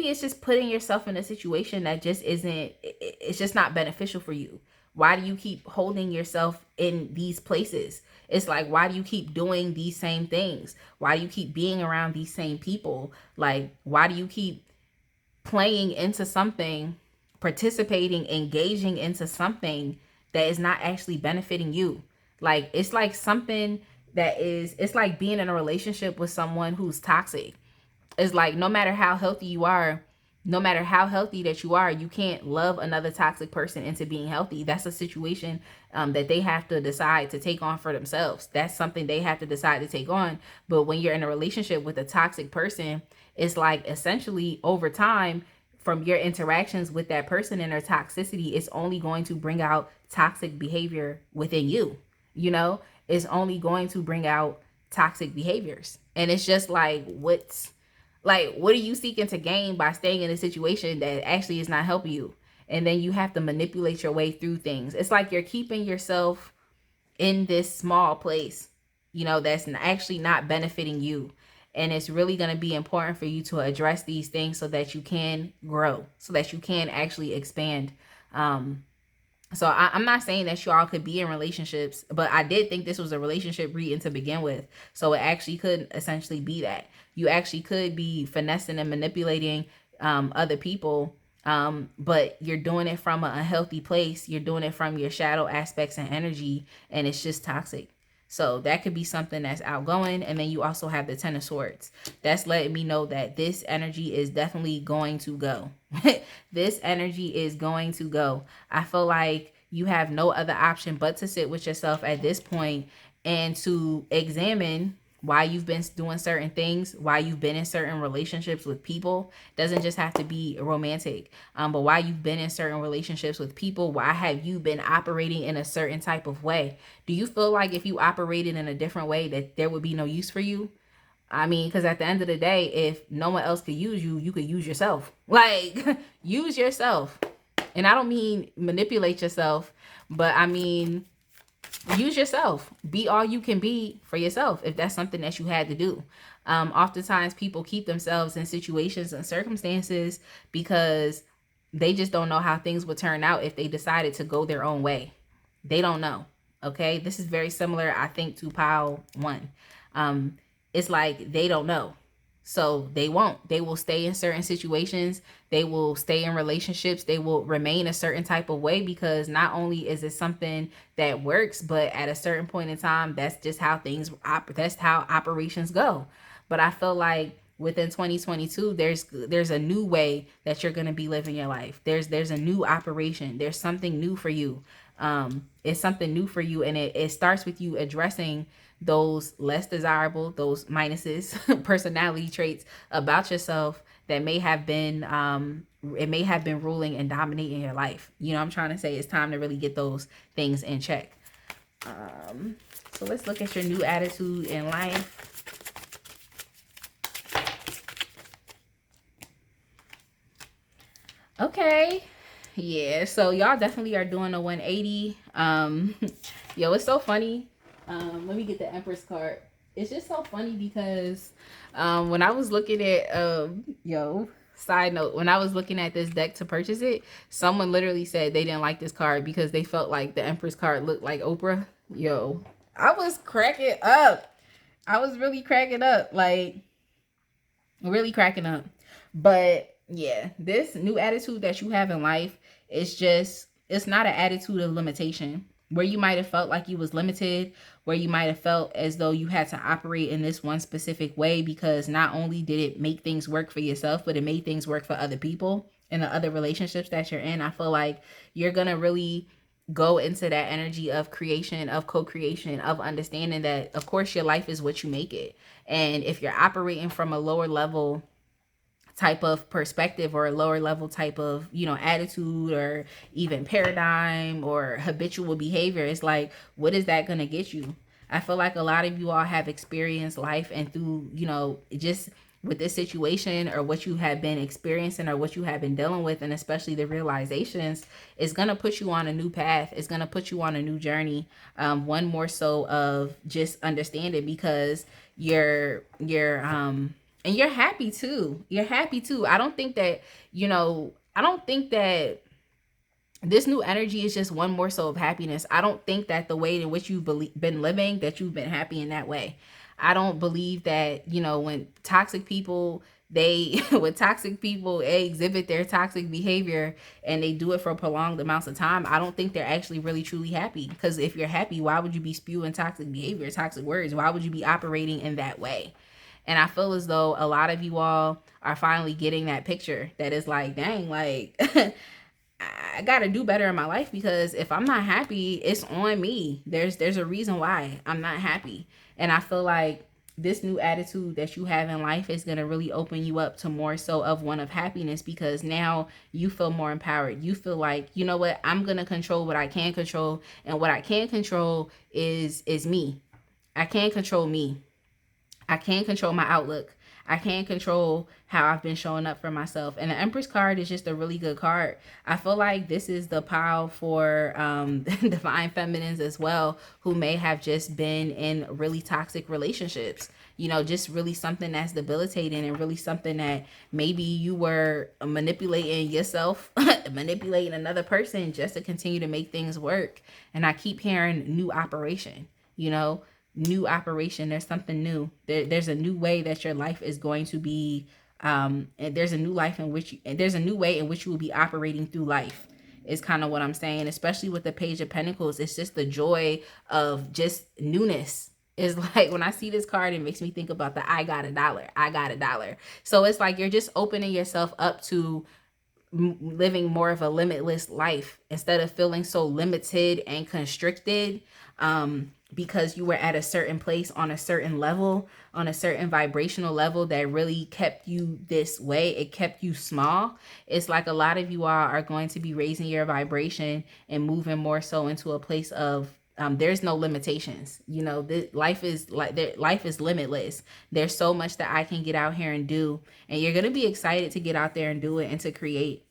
it's just putting yourself in a situation that just isn't, it's just not beneficial for you. Why do you keep holding yourself in these places? It's like, why do you keep doing these same things? Why do you keep being around these same people? Like, why do you keep playing into something, participating, engaging into something that is not actually benefiting you? Like, it's like something it's like being in a relationship with someone who's toxic. It's like, no matter how healthy you are, no matter how healthy that you are, you can't love another toxic person into being healthy. That's a situation that they have to decide to take on for themselves. That's something they have to decide to take on. But when you're in a relationship with a toxic person, it's like, essentially, over time, from your interactions with that person and their toxicity, it's only going to bring out toxic behavior within you. It's only going to bring out toxic behaviors. And it's just like, what are you seeking to gain by staying in a situation that actually is not helping you? And then you have to manipulate your way through things. It's like you're keeping yourself in this small place, that's actually not benefiting you. And it's really going to be important for you to address these things so that you can grow, so that you can actually expand. So I'm not saying that y'all could be in relationships, but I did think this was a relationship reading to begin with. So it actually could essentially be that. You actually could be finessing and manipulating other people, but you're doing it from a healthy place. You're doing it from your shadow aspects and energy, and it's just toxic. So that could be something that's outgoing. And then you also have the Ten of Swords. That's letting me know that this energy is definitely going to go. This energy is going to go. I feel like you have no other option but to sit with yourself at this point and to examine why you've been doing certain things, why you've been in certain relationships with people. Doesn't just have to be romantic, but why you've been in certain relationships with people. Why have you been operating in a certain type of way? Do you feel like if you operated in a different way that there would be no use for you? I mean, because at the end of the day, if no one else could use you, you could use yourself. Like, use yourself. And I don't mean manipulate yourself, but I mean use yourself. Be all you can be for yourself if that's something that you had to do. Oftentimes people keep themselves in situations and circumstances because they just don't know how things would turn out if they decided to go their own way. They don't know. Okay, this is very similar, I think, to pile one. It's like they don't know, so they won't. They will stay in certain situations. They will stay in relationships. They will remain a certain type of way because not only is it something that works, but at a certain point in time, that's just how that's how operations go. But I feel like within 2022, there's a new way that you're going to be living your life. There's a new operation. There's something new for you. It's something new for you, and it starts with you addressing those less desirable, those minuses, personality traits about yourself that may have been it may have been ruling and dominating your life. You know, I'm trying to say it's time to really get those things in check. So let's look at your new attitude in life. Okay. Yeah, so y'all definitely are doing a 180. Yo, it's so funny. Let me get the Empress card. It's just so funny because when I was looking at side note, when I was looking at this deck to purchase it, someone literally said they didn't like this card because they felt like the Empress card looked like Oprah. Yo, I was cracking up. I was really cracking up, like really cracking up. But yeah, this new attitude that you have in life, it's not an attitude of limitation. Where you might have felt like you was limited, where you might have felt as though you had to operate in this one specific way because not only did it make things work for yourself, but it made things work for other people and the other relationships that you're in. I feel like you're gonna really go into that energy of creation, of co-creation, of understanding that of course your life is what you make it. And if you're operating from a lower level type of perspective or a lower level type of, you know, attitude or even paradigm or habitual behavior, it's like, what is that going to get you? I feel like a lot of you all have experienced life, and through, you know, just with this situation or what you have been experiencing or what you have been dealing with, and especially the realizations, is going to put you on a new path. It's going to put you on a new journey. One more so of just understanding, because you're and you're happy too. You're happy too. I don't think that, you know, I don't think that this new energy is just one more so of happiness. I don't think that the way in which you've been living, that you've been happy in that way. I don't believe that, you know, when toxic people, with toxic people, they exhibit their toxic behavior and they do it for prolonged amounts of time. I don't think they're actually really truly happy, because if you're happy, why would you be spewing toxic behavior, toxic words? Why would you be operating in that way? And I feel as though a lot of you all are finally getting that picture that is like, dang, like I gotta do better in my life, because if I'm not happy, it's on me. There's a reason why I'm not happy. And I feel like this new attitude that you have in life is gonna really open you up to more so of one of happiness, because now you feel more empowered. You feel like, you know what, I'm gonna control what I can control, and what I can control is me. I can control me. I can control my outlook. I can control how I've been showing up for myself. And the Empress card is just a really good card. I feel like this is the pile for divine feminines as well, who may have just been in really toxic relationships. You know, just really something that's debilitating, and really something that maybe you were manipulating yourself, manipulating another person just to continue to make things work. And I keep hearing new operation, you know, new operation. There's something new. There's a new way that your life is going to be, and there's a new life in which there's a new way in which you will be operating through life, is kind of what I'm saying. Especially with the Page of Pentacles, it's just the joy of just newness. Is like, when I see this card, it makes me think about the I got a dollar. I got a dollar. So it's like you're just opening yourself up to living more of a limitless life instead of feeling so limited and constricted. because you were at a certain place on a certain level, on a certain vibrational level that really kept you this way. It kept you small. It's like a lot of you all are going to be raising your vibration and moving more so into a place of there's no limitations. You know, life is life is limitless. There's so much that I can get out here and do, and you're going to be excited to get out there and do it and to create.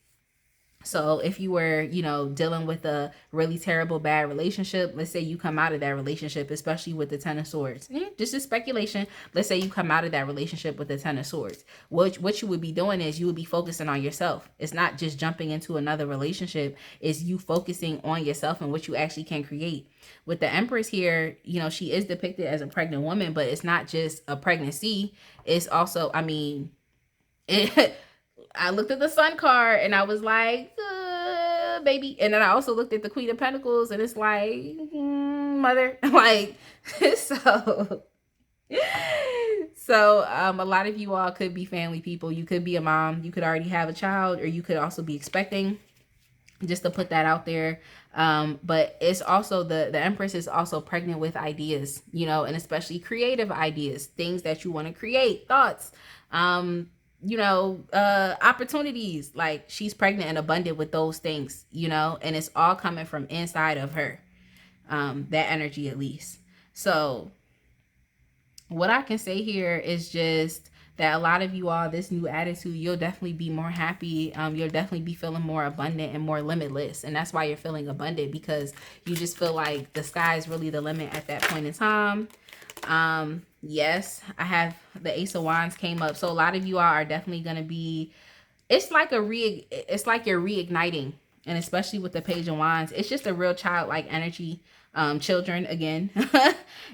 So if you were, you know, dealing with a really terrible bad relationship, let's say you come out of that relationship, especially with the Ten of Swords. Just a speculation. Let's say you come out of that relationship with the Ten of Swords. What you would be doing is you would be focusing on yourself. It's not just jumping into another relationship. It's you focusing on yourself and what you actually can create. With the Empress here, you know, she is depicted as a pregnant woman, but it's not just a pregnancy. It's also, I mean, it I looked at the Sun card and I was like, baby. And then I also looked at the Queen of Pentacles and it's like, mother. Like, so. So a lot of you all could be family people. You could be a mom. You could already have a child, or you could also be expecting. Just to put that out there. But it's also the Empress is also pregnant with ideas, you know, and especially creative ideas, things that you want to create, thoughts, you know, opportunities. Like, she's pregnant and abundant with those things, you know, and it's all coming from inside of her, that energy at least. So what I can say here is just that a lot of you all, this new attitude, you'll definitely be more happy. You'll definitely be feeling more abundant and more limitless. And that's why you're feeling abundant, because you just feel like the sky is really the limit at that point in time. Yes, I have the Ace of Wands came up. So a lot of you all are definitely going to be, it's like you're reigniting. And especially with the Page of Wands, it's just a real childlike energy. Children again.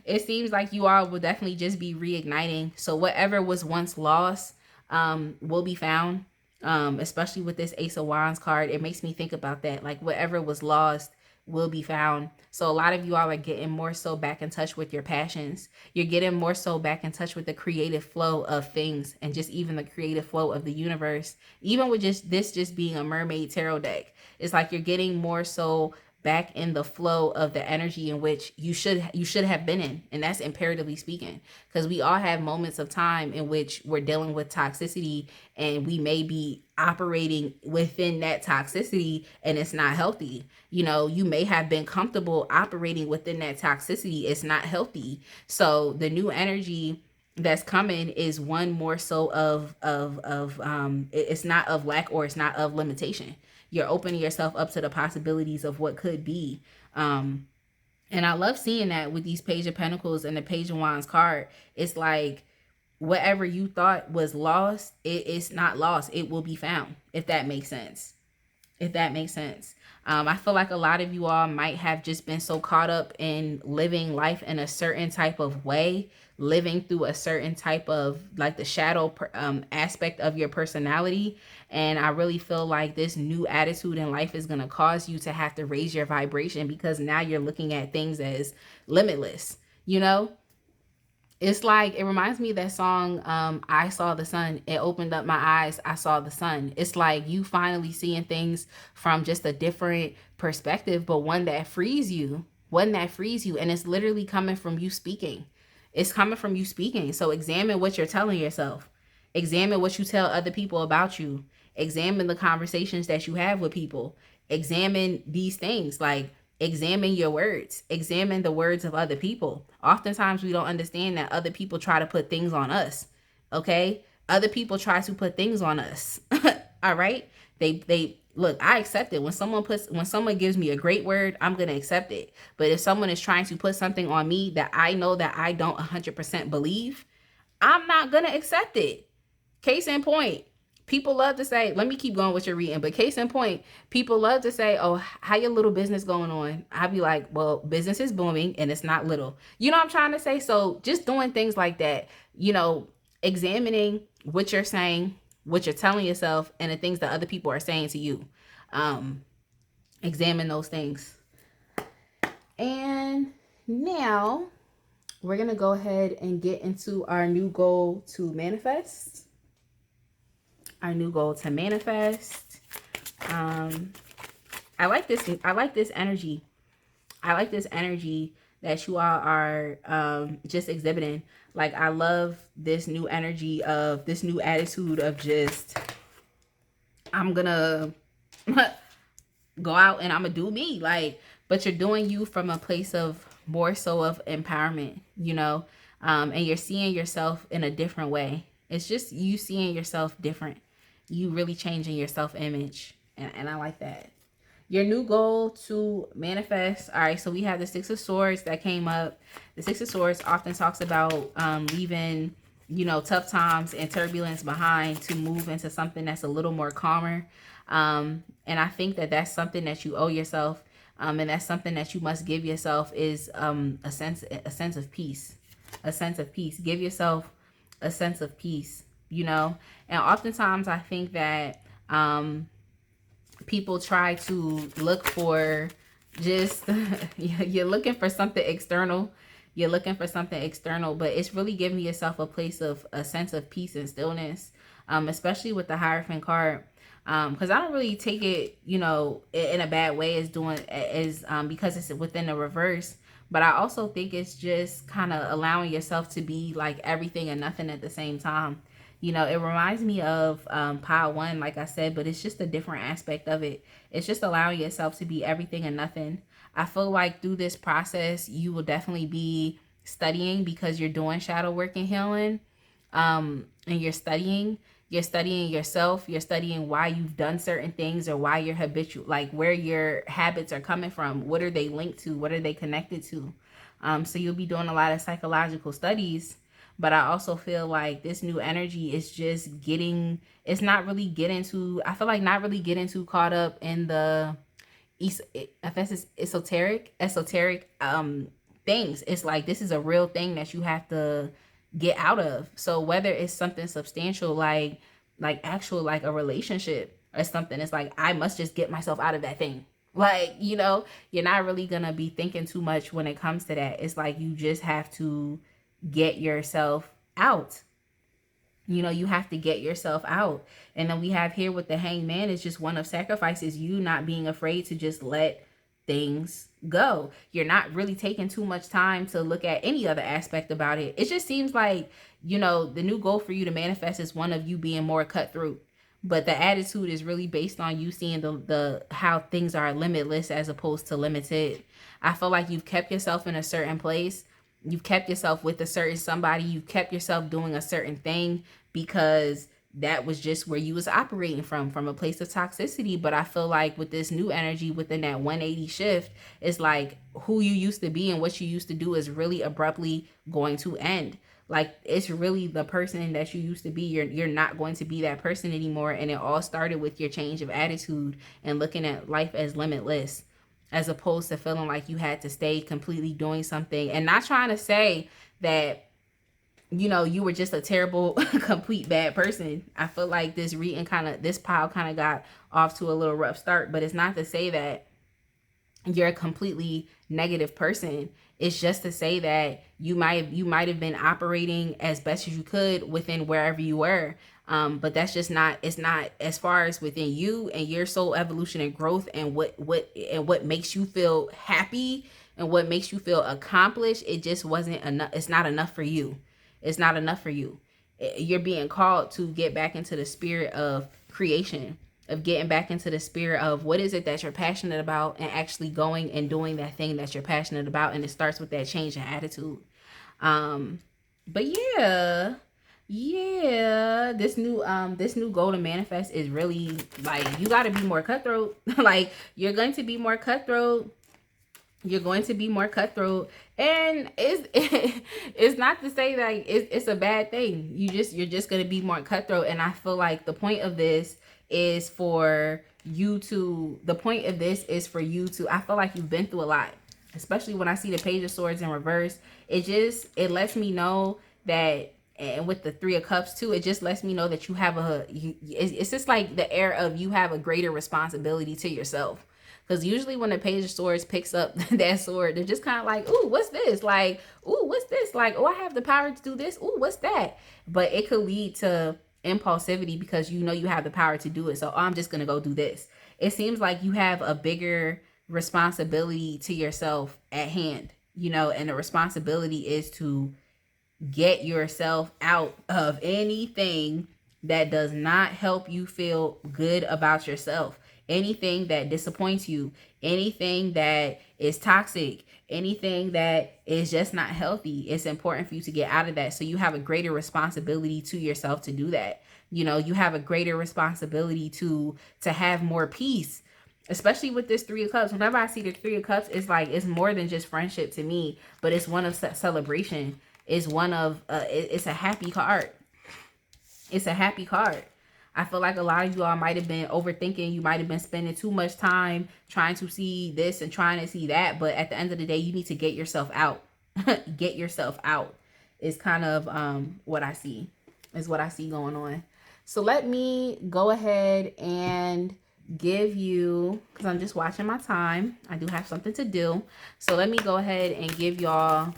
It seems like you all will definitely just be reigniting. So whatever was once lost will be found. Especially with this Ace of Wands card, it makes me think about that. Like, whatever was lost will be found. So a lot of you all are getting more so back in touch with your passions. You're getting more so back in touch with the creative flow of things, and just even the creative flow of the universe. Even with just being a mermaid tarot deck, it's like you're getting more so back in the flow of the energy in which you should have been in. And that's imperatively speaking, because we all have moments of time in which we're dealing with toxicity, and we may be operating within that toxicity and it's not healthy. You know, you may have been comfortable operating within that toxicity. It's not healthy. So the new energy that's coming is one more so of it's not of lack, or it's not of limitation. You're opening yourself up to the possibilities of what could be. And I love seeing that with these Page of Pentacles and the Page of Wands card. It's like, whatever you thought was lost, it's not lost. It will be found, if that makes sense. If that makes sense. I feel like a lot of you all might have just been so caught up in living life in a certain type of way, living through a certain type of, like, the shadow aspect of your personality. And I really feel like this new attitude in life is going to cause you to have to raise your vibration, because now you're looking at things as limitless, you know? It's like, it reminds me of that song, I Saw the Sun. It opened up my eyes, I saw the sun. It's like you finally seeing things from just a different perspective, but one that frees you. And it's literally coming from you speaking. It's coming from you speaking. So examine what you're telling yourself. Examine what you tell other people about you. Examine the conversations that you have with people. Examine these things. Like, examine your words. Examine the words of other people. Oftentimes we don't understand that other people try to put things on us. Okay? Other people try to put things on us. All right? They look, I accept it. When someone gives me a great word, I'm going to accept it. But if someone is trying to put something on me that I know that I don't 100% believe, I'm not going to accept it. Case in point, people love to say, let me keep going with your reading, but case in point, people love to say, oh, how your little business going on? I'd be like, well, business is booming and it's not little. You know what I'm trying to say? So just doing things like that, you know, examining what you're saying, what you're telling yourself, and the things that other people are saying to you. Examine those things. And now we're going to go ahead and get into our new goal to manifest. I like this energy. I like this energy that you all are just exhibiting. Like, I love this new energy of this new attitude of just, I'm gonna go out and I'm gonna do me. Like, but you're doing you from a place of more so of empowerment, you know, and you're seeing yourself in a different way. It's just you seeing yourself different. You really changing your self image, and I like that. Your new goal to manifest. All right, so we have the Six of Swords that came up. The Six of Swords often talks about leaving, you know, tough times and turbulence behind to move into something that's a little more calmer. And I think that that's something that you owe yourself, and that's something that you must give yourself is a sense of peace, a sense of peace. Give yourself a sense of peace, you know. And oftentimes I think that people try to look for just you're looking for something external. You're looking for something external, but it's really giving yourself a place of a sense of peace and stillness, especially with the Hierophant card. Because I don't really take it, you know, in a bad way as doing as because it's within the reverse. But I also think it's just kind of allowing yourself to be like everything and nothing at the same time. You know, it reminds me of pile one, like I said, but it's just a different aspect of it. It's just allowing yourself to be everything and nothing. I feel like through this process, you will definitely be studying because you're doing shadow work and healing. And you're studying yourself, you're studying why you've done certain things or why you're habitual, like where your habits are coming from, what are they linked to, what are they connected to. So you'll be doing a lot of psychological studies, but I also feel like this new energy is just getting, it's not really getting too, I feel like not really getting too caught up in the I guess it's esoteric things. It's like this is a real thing that you have to get out of. So whether it's something substantial like actual like a relationship or something, it's like I must just get myself out of that thing. Like, you know, you're not really gonna be thinking too much when it comes to that. It's like you just have to get yourself out. You know, you have to get yourself out. And then we have here with the Hanged Man is just one of sacrifices, you not being afraid to just let things go. You're not really taking too much time to look at any other aspect about it. It just seems like, you know, the new goal for you to manifest is one of you being more cutthroat. But the attitude is really based on you seeing the how things are limitless as opposed to limited. I feel like you've kept yourself in a certain place. You've kept yourself with a certain somebody. You've kept yourself doing a certain thing because that was just where you was operating from a place of toxicity. But I feel like with this new energy within that 180 shift, it's like who you used to be and what you used to do is really abruptly going to end. Like it's really the person that you used to be. You're not going to be that person anymore. And it all started with your change of attitude and looking at life as limitless, as opposed to feeling like you had to stay completely doing something. And not trying to say that, you know, you were just a terrible complete bad person. I feel like this pile kind of got off to a little rough start, but it's not to say that you're a completely negative person. It's just to say that you might have been operating as best as you could within wherever you were. But that's just not, it's not as far as within you and your soul evolution and growth and what makes you feel happy and what makes you feel accomplished. It just wasn't enough. It's not enough for you. It's not enough for you. You're being called to get back into the spirit of creation, of getting back into the spirit of what is it that you're passionate about and actually going and doing that thing that you're passionate about. And it starts with that change in attitude. But yeah, this new goal to manifest is really like you got to be more cutthroat. Like you're going to be more cutthroat. You're going to be more cutthroat, and it's not to say that it's a bad thing. You're just going to be more cutthroat. And I feel like the point of this is for you to I feel like you've been through a lot, especially when I see the Page of Swords in reverse. It lets me know that, and with the Three of Cups too, it just lets me know that you have it's just like the air of you have a greater responsibility to yourself. Because usually when the Page of Swords picks up that sword, they're just kind of like, ooh, what's this? Like, ooh, what's this? Like, oh, I have the power to do this. Ooh, what's that? But it could lead to impulsivity because you know you have the power to do it. So I'm just going to go do this. It seems like you have a bigger responsibility to yourself at hand. you know, and the responsibility is to get yourself out of anything that does not help you feel good about yourself, anything that disappoints you, anything that is toxic, anything that is just not healthy. It's important for you to get out of that, so you have a greater responsibility to yourself to do that. You know, you have a greater responsibility to have more peace, especially with this Three of Cups. Whenever I see the Three of Cups, it's like it's more than just friendship to me, but it's one of celebration. It's one of it's a happy card. It's a happy card. I feel like a lot of you all might have been overthinking. You might have been spending too much time trying to see this and trying to see that, but at the end of the day, you need to get yourself out. Get yourself out is kind of what I see. Is what I see going on. So let me go ahead and give you, because I'm just watching my time. I do have something to do. So let me go ahead and give y'all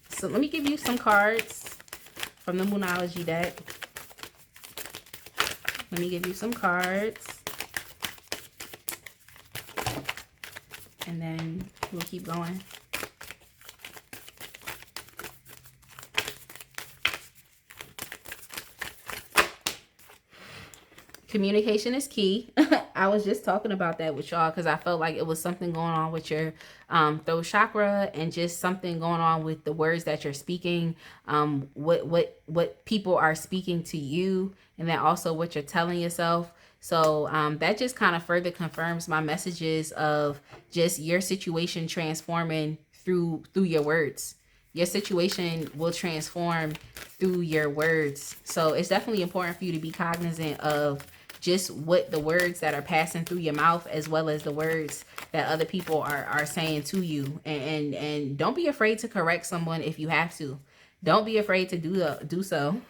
so let me give you some cards from the Moonology deck. Let me give you some cards. And then we'll keep going. Communication is key. I was just talking about that with y'all because I felt like it was something going on with your throat chakra, and just something going on with the words that you're speaking, what people are speaking to you, and then also what you're telling yourself. So that just kind of further confirms my messages of just your situation transforming through your words. Your situation will transform through your words. So it's definitely important for you to be cognizant of just what the words that are passing through your mouth, as well as the words that other people are saying to you. And don't be afraid to correct someone if you have to. Don't be afraid to do so.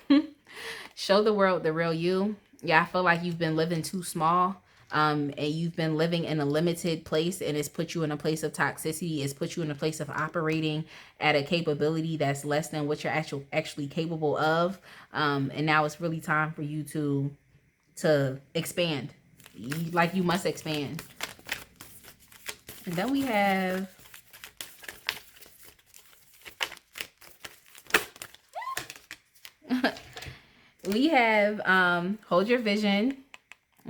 Show the world the real you. Yeah, I feel like you've been living too small. And you've been living in a limited place, and it's put you in a place of toxicity. It's put you in a place of operating at a capability that's less than what you're actually capable of. And now it's really time for you to expand. Like, you must expand. And then we have hold your vision.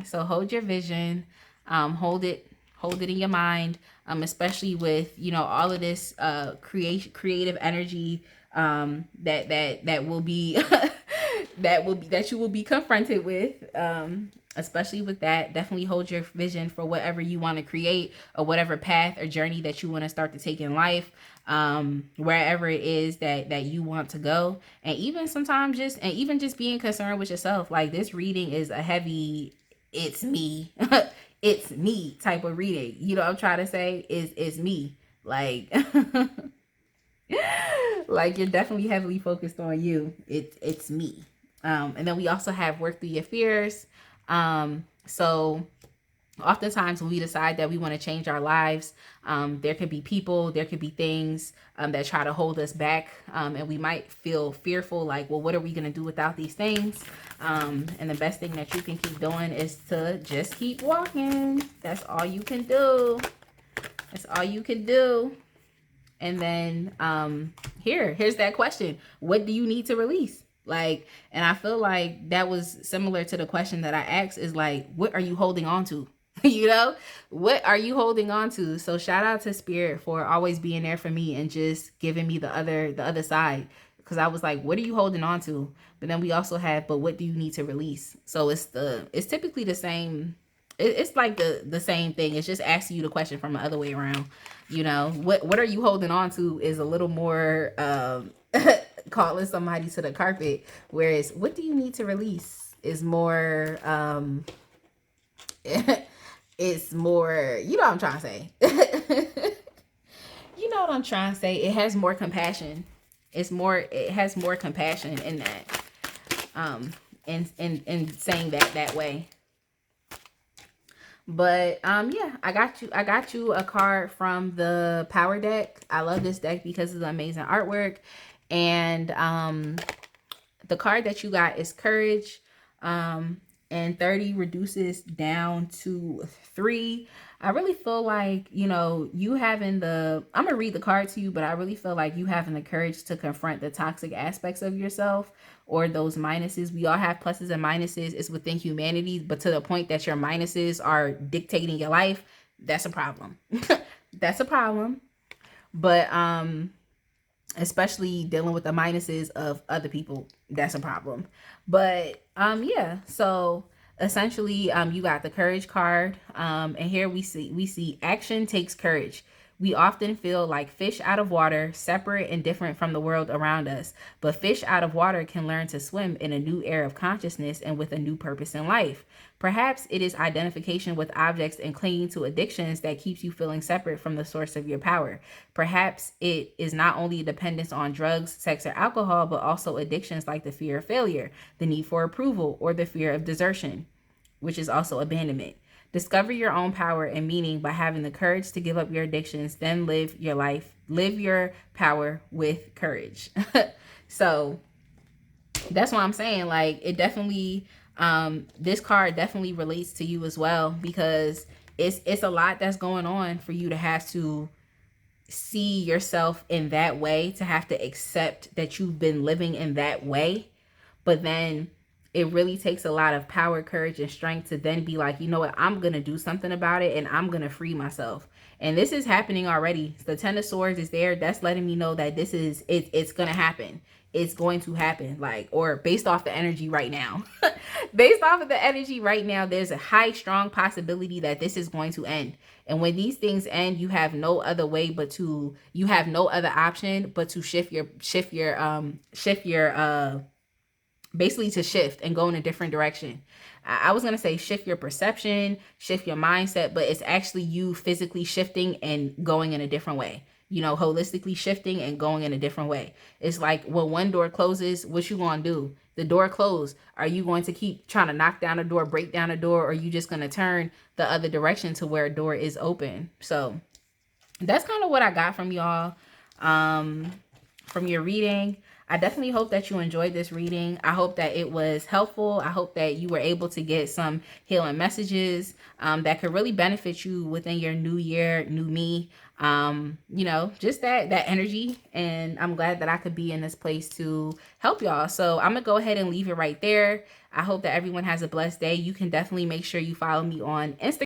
So hold your vision, hold it in your mind, especially with, you know, all of this creative energy that will be that you will be confronted with, especially with that. Definitely hold your vision for whatever you want to create, or whatever path or journey that you want to start to take in life, wherever it is that you want to go. And even sometimes just being concerned with yourself. Like, this reading is a heavy, it's me, it's me type of reading. You know what I'm trying to say? It's me. Like, like, you're definitely heavily focused on you. It's me. And then we also have work through your fears. So oftentimes when we decide that we want to change our lives, there could be people, there could be things that try to hold us back. And we might feel fearful, like, well, what are we going to do without these things? And the best thing that you can keep doing is to just keep walking. That's all you can do. That's all you can do. And then here's that question. What do you need to release? Like, and I feel like that was similar to the question that I asked, is like, what are you holding on to? You know, what are you holding on to? So shout out to Spirit for always being there for me and just giving me the other side. Because I was like, what are you holding on to? But then we also have, but what do you need to release? So it's typically the same. It's like the same thing. It's just asking you the question from the other way around. You know, what are you holding on to is a little more calling somebody to the carpet, whereas what do you need to release is more it's more, you know what I'm trying to say. You know what I'm trying to say. It has more compassion. It has more compassion in that. In saying that way. But yeah, I got you a card from the Power deck. I love this deck because of the amazing artwork. And the card that you got is Courage. And and 30 reduces down to 3. I really feel like, you know, you having I'm going to read the card to you, but I really feel like you having the courage to confront the toxic aspects of yourself or those minuses. We all have pluses and minuses. It's within humanity, but to the point that your minuses are dictating your life, that's a problem. That's a problem. But especially dealing with the minuses of other people, that's a problem. But yeah, so essentially you got the courage card, and here we see action takes courage. We often feel like fish out of water, separate and different from the world around us. But fish out of water can learn to swim in a new era of consciousness and with a new purpose in life. Perhaps it is identification with objects and clinging to addictions that keeps you feeling separate from the source of your power. Perhaps it is not only dependence on drugs, sex, or alcohol, but also addictions like the fear of failure, the need for approval, or the fear of desertion, which is also abandonment. Discover your own power and meaning by having the courage to give up your addictions, then live your life, live your power with courage. So that's what I'm saying. Like, it definitely, this card definitely relates to you as well, because it's a lot that's going on for you to have to see yourself in that way, to have to accept that you've been living in that way. But then it really takes a lot of power, courage, and strength to then be like, you know what, I'm going to do something about it and I'm going to free myself. And this is happening already. The Ten of Swords is there. That's letting me know that this is, it's going to happen. It's going to happen. Like, or based off the energy right now, based off of the energy right now, there's a high, strong possibility that this is going to end. And when these things end, you have no other way but to, you have no other option but to shift your basically to shift and go in a different direction. I was going to say shift your perception, shift your mindset, but it's actually you physically shifting and going in a different way. You know, holistically shifting and going in a different way. It's like when one door closes, what you going to do? The door closed. Are you going to keep trying to knock down a door, break down a door, or are you just going to turn the other direction to where a door is open? So that's kind of what I got from y'all, from your reading. I definitely hope that you enjoyed this reading. I hope that it was helpful. I hope that you were able to get some healing messages that could really benefit you within your new year, new me. You know, just that energy. And I'm glad that I could be in this place to help y'all. So I'm gonna go ahead and leave it right there. I hope that everyone has a blessed day. You can definitely make sure you follow me on Instagram